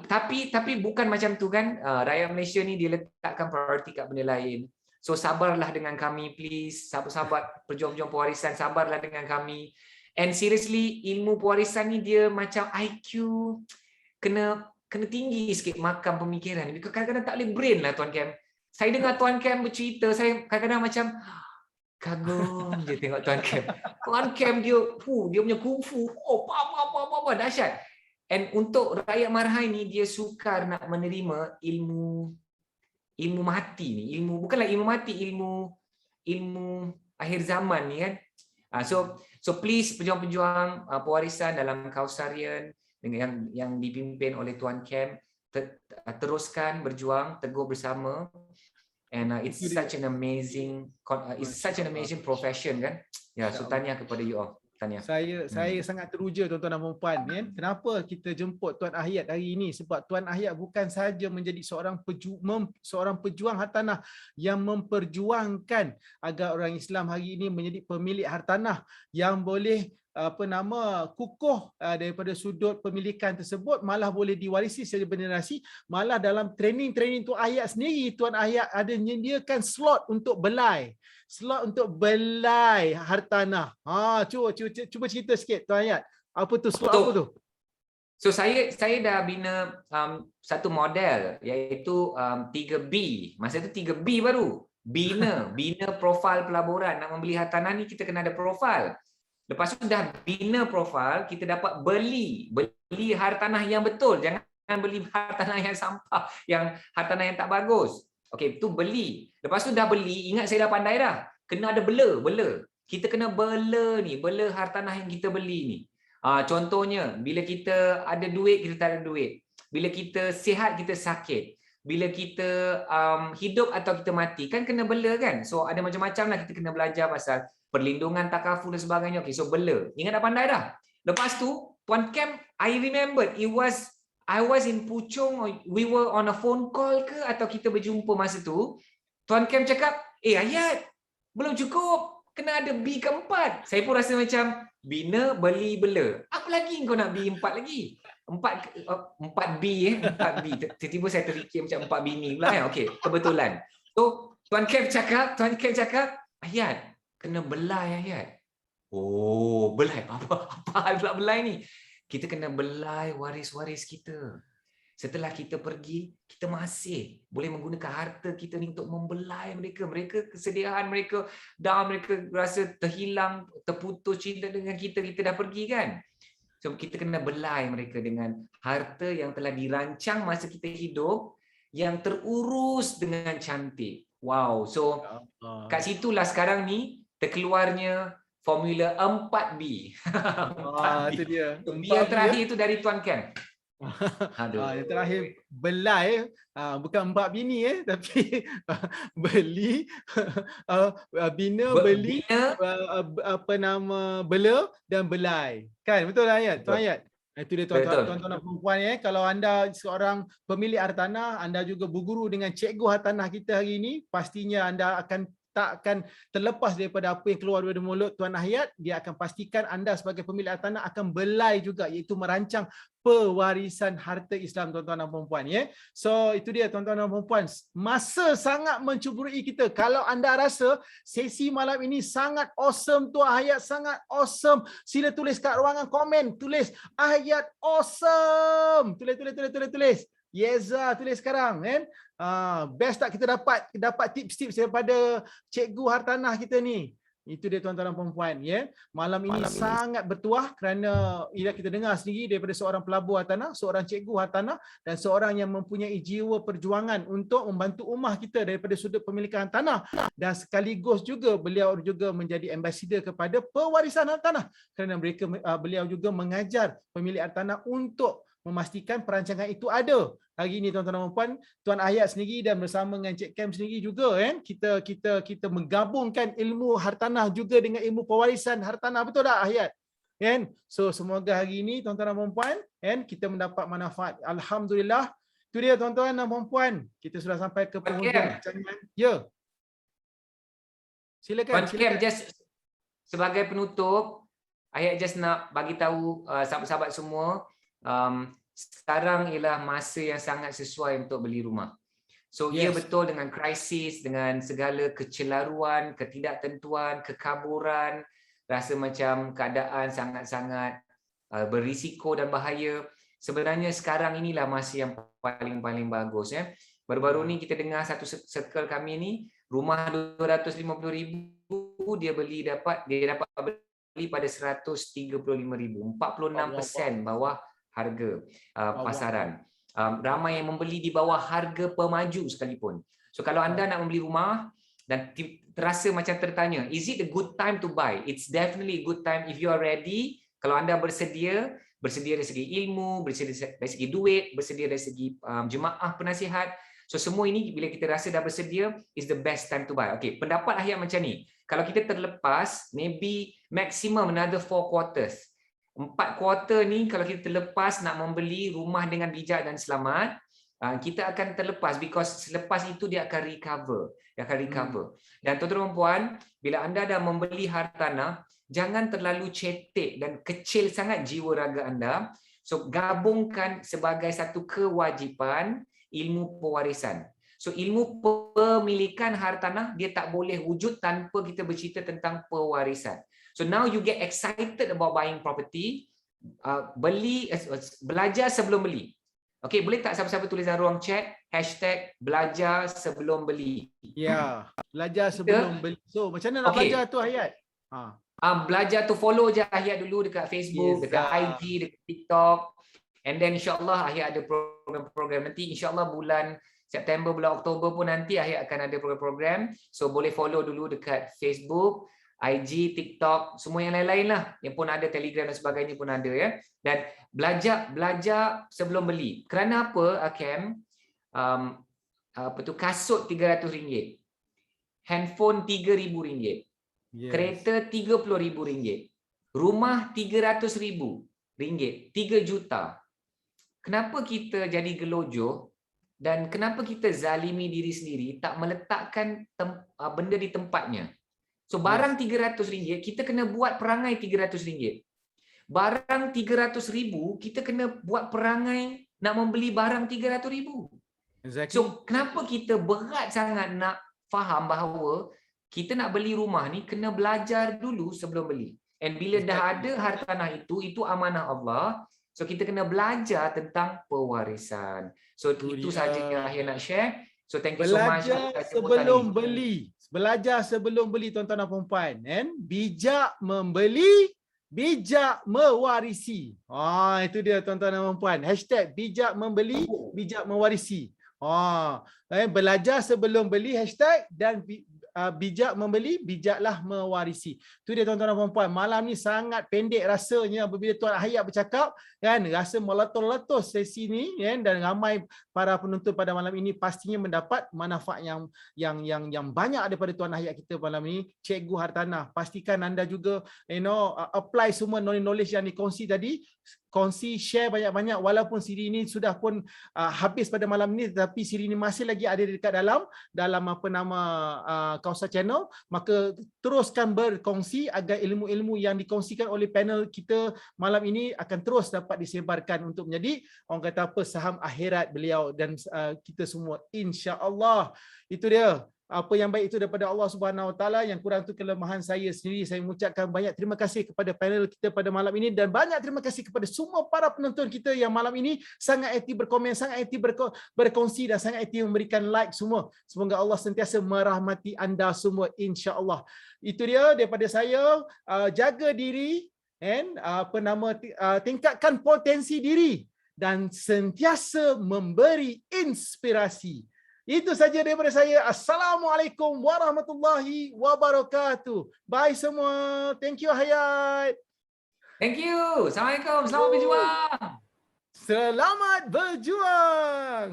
Tapi bukan macam tu kan. Rakyat Malaysia ni dia letakkan prioriti kat benda lain. So sabarlah dengan kami please, sahabat-sahabat pejuang-pejuang pewarisan, sabarlah dengan kami. And seriously, ilmu pewarisan ni dia macam IQ kena tinggi sikit makam pemikiran. Kadang-kadang tak boleh brain lah Tuan Kem. Saya dengar Tuan Kem bercerita, saya kadang-kadang macam kagum je tengok Tuan Kem. Tuan Kem dia punya kungfu, apa dahsyat. And untuk rakyat Marhai ni, dia sukar nak menerima ilmu mati ni, bukanlah ilmu mati, ilmu akhir zaman ni kan. So please pejuang-pejuang pewarisan dalam Kausarian dengan yang dipimpin oleh Tuan Kem, teruskan berjuang teguh bersama. And it's such an amazing profession kan. Ya, so tanya kepada you all. Tanya. Saya sangat teruja tuan-tuan dan puan-puan, kan. Kenapa kita jemput Tuan Ahyat hari ini? Sebab Tuan Ahyat bukan sahaja menjadi seorang pejuang hartanah yang memperjuangkan agar orang Islam hari ini menjadi pemilik hartanah yang boleh kukuh daripada sudut pemilikan tersebut, malah boleh diwarisi secara generasi. Malah dalam training Tuan Ahyat sendiri, Tuan Ahyat ada menyediakan slot untuk belai hartanah. Cuba cerita sikit Tuan Ahyat. Apa tu slot apa tu? So saya dah bina satu model, iaitu 3B. Masa tu 3B baru. Bina profil pelaburan. Nak membeli hartanah ni kita kena ada profil. Lepas tu dah bina profil, kita dapat beli hartanah yang betul. Jangan beli hartanah yang sampah, hartanah yang tak bagus. Okey, tu beli. Lepas tu dah beli, ingat saya dah pandai dah. Kena ada bela. Kita kena bela hartanah yang kita beli ni. Contohnya, bila kita ada duit, kita tak ada duit. Bila kita sihat, kita sakit. Bila kita hidup atau kita mati, kan kena bela kan? So ada macam-macam lah, kita kena belajar pasal perlindungan takaful dan sebagainya. Okay, so bela. Ingat dah pandai dah. Lepas tu, Tuan Kem, I remember I was in Puchong, or we were on a phone call ke, atau kita berjumpa masa tu. Tuan Kem cakap, Ayat, belum cukup. Kena ada B keempat. Saya pun rasa macam, bina, beli, bela. Apa lagi kau nak B4 lagi? 4B. Tiba-tiba saya terfikir macam 4 bini pula kan. Okey, kebetulan. So, Tuan Kem cakap, Ayat, kena belai Ayat. Oh, belai apa hal pula belai ni? Kita kena belai waris-waris kita. Setelah kita pergi, kita masih boleh menggunakan harta kita ni untuk membelai mereka. Mereka kesediaan mereka, down, mereka rasa terhilang, terputus cinta dengan kita dah pergi kan. So kita kena belai mereka dengan harta yang telah dirancang masa kita hidup, yang terurus dengan cantik. Wow, so kat situlah sekarang ni terkeluarnya formula 4B. 4B. Itu dia. Yang terakhir itu dari Tuan Kem. Yang terakhir belai, bukan 4 bini tapi beli, bina, beli, bela dan belai. Kan betul lah Ayat? Tuan Ayat. Itu dia tuan-tuan dan puan-puan kalau anda seorang pemilik hartanah, anda juga berguru dengan cikgu hartanah kita hari ini, pastinya anda tak akan terlepas daripada apa yang keluar dari mulut Tuan Ahyat. Dia akan pastikan anda sebagai pemilik hartanah akan belai juga, iaitu merancang pewarisan harta Islam tuan-tuan dan puan-puan. So itu dia tuan-tuan dan puan-puan. Masa sangat mencuburui kita. Kalau anda rasa sesi malam ini sangat awesome, Tuan Ahyat sangat awesome, sila tulis kat ruangan komen. Tulis Ahyat awesome. Tulis. Yeza, tulis sekarang kan. Best tak kita dapat tips-tips daripada cikgu hartanah kita ni. Itu dia tuan-tuan dan puan-puan Malam ini sangat bertuah kerana kita dengar sendiri daripada seorang pelabur hartanah, seorang cikgu hartanah dan seorang yang mempunyai jiwa perjuangan untuk membantu ummah kita daripada sudut pemilikan tanah, dan sekaligus juga beliau juga menjadi ambassador kepada pewarisan hartanah kerana beliau juga mengajar pemilik hartanah untuk memastikan perancangan itu ada. Hari ini tuan-tuan dan puan, Tuan Ahyat sendiri dan bersama dengan Cik Kem sendiri juga kita menggabungkan ilmu hartanah juga dengan ilmu pewarisan hartanah. Betul tak Ahyat? Kan? So semoga hari ini tuan-tuan dan puan kita mendapat manfaat. Alhamdulillah. Itu dia tuan-tuan dan puan, kita sudah sampai ke penghujung. Ya. Silakan. Just sebagai penutup, Ahyat just nak bagi tahu sahabat-sahabat semua, sekarang ialah masa yang sangat sesuai untuk beli rumah. So ia betul dengan krisis, dengan segala kecelaruan, ketidaktentuan, kekaburan, rasa macam keadaan sangat-sangat berisiko dan bahaya. Sebenarnya sekarang inilah masa yang paling bagus Baru-baru ni kita dengar satu circle kami ni, rumah 250,000 dia dapat beli pada 135,000, 46% bawah harga pasaran. Ramai yang membeli di bawah harga pemaju sekalipun. So kalau anda nak membeli rumah dan terasa macam tertanya, is it a good time to buy? It's definitely a good time if you are ready. Kalau anda bersedia dari segi ilmu, bersedia dari segi duit, bersedia dari segi jemaah penasihat. So semua ini bila kita rasa dah bersedia, is the best time to buy. Okay, pendapat Ahiyat macam ni. Kalau kita terlepas, maybe maximum another 4 quarters. 4 quarter ni kalau kita terlepas nak membeli rumah dengan bijak dan selamat, kita akan terlepas because selepas itu dia akan recover. Dan tuan-tuan dan puan, bila anda dah membeli hartanah, jangan terlalu cetek dan kecil sangat jiwa raga anda. So gabungkan sebagai satu kewajipan ilmu pewarisan. So ilmu pemilikan hartanah dia tak boleh wujud tanpa kita bercerita tentang pewarisan. So now you get excited about buying property, belajar sebelum beli. Okay, boleh tak siapa-siapa tulis dalam ruang chat #belajar sebelum beli. Ya, belajar sebelum beli. So macam mana nak belajar tu Ahiyat? Belajar tu follow je Ahiyat dulu dekat Facebook, dekat IG, dekat TikTok. And then insyaAllah Ahiyat ada program-program. Nanti insyaAllah bulan September, bulan Oktober pun nanti Ahiyat akan ada program-program. So boleh follow dulu dekat Facebook, IG, TikTok, semua yang lain-lain lah. Yang pun ada Telegram dan sebagainya pun ada ya. Dan belajar sebelum beli. Kerana apa Akem? Kasut RM300, handphone RM3,000, kereta RM30,000, rumah RM300,000, 3 juta. Kenapa kita jadi gelojoh dan kenapa kita zalimi diri sendiri tak meletakkan benda di tempatnya? So barang RM300, kita kena buat perangai RM300. Barang RM300,000, kita kena buat perangai nak membeli barang RM300,000. Exactly. So kenapa kita berat sangat nak faham bahawa kita nak beli rumah ni kena belajar dulu sebelum beli. And bila dah ada hartanah itu amanah Allah. So kita kena belajar tentang pewarisan. So itu saja yang saya nak share. So thank you so much. Belajar sebelum beli tuan-tuan dan puan-puan. Bijak membeli, bijak mewarisi. Itu dia tuan-tuan dan puan-puan. #bijak membeli, bijak mewarisi. Belajar sebelum beli dan bijak membeli, bijaklah mewarisi. Itu dia tuan-tuan dan puan-puan. Malam ni sangat pendek rasanya apabila Tuan Ahiyat bercakap, kan, rasa meletus-letus sesi ni, kan, dan ramai para penonton pada malam ini pastinya mendapat manfaat yang banyak daripada Tuan Ahiyat kita malam ini. Cikgu Hartanah, pastikan anda juga apply semua knowledge yang dikongsi tadi. Kongsi, share banyak-banyak, walaupun siri ini sudah pun habis pada malam ini, tetapi siri ini masih lagi ada dekat dalam apa nama Kausar Channel. Maka teruskan berkongsi agar ilmu-ilmu yang dikongsikan oleh panel kita malam ini akan terus dapat disebarkan untuk menjadi orang kata apa, saham akhirat beliau dan kita semua, insya-Allah. Itu dia. Apa yang baik itu daripada Allah Subhanahu Wa Taala, yang kurang itu kelemahan saya sendiri. Saya mengucapkan banyak terima kasih kepada panel kita pada malam ini dan banyak terima kasih kepada semua para penonton kita yang malam ini sangat aktif berkomen, sangat aktif berkongsi dan sangat aktif memberikan like semua. Semoga Allah sentiasa merahmati anda semua, insya-Allah. Itu dia daripada saya. Jaga diri dan tingkatkan potensi diri dan sentiasa memberi inspirasi. Itu saja daripada saya. Assalamualaikum warahmatullahi wabarakatuh. Bye semua. Thank you Ahiyat. Thank you. Assalamualaikum. Selamat berjuang. Selamat berjuang.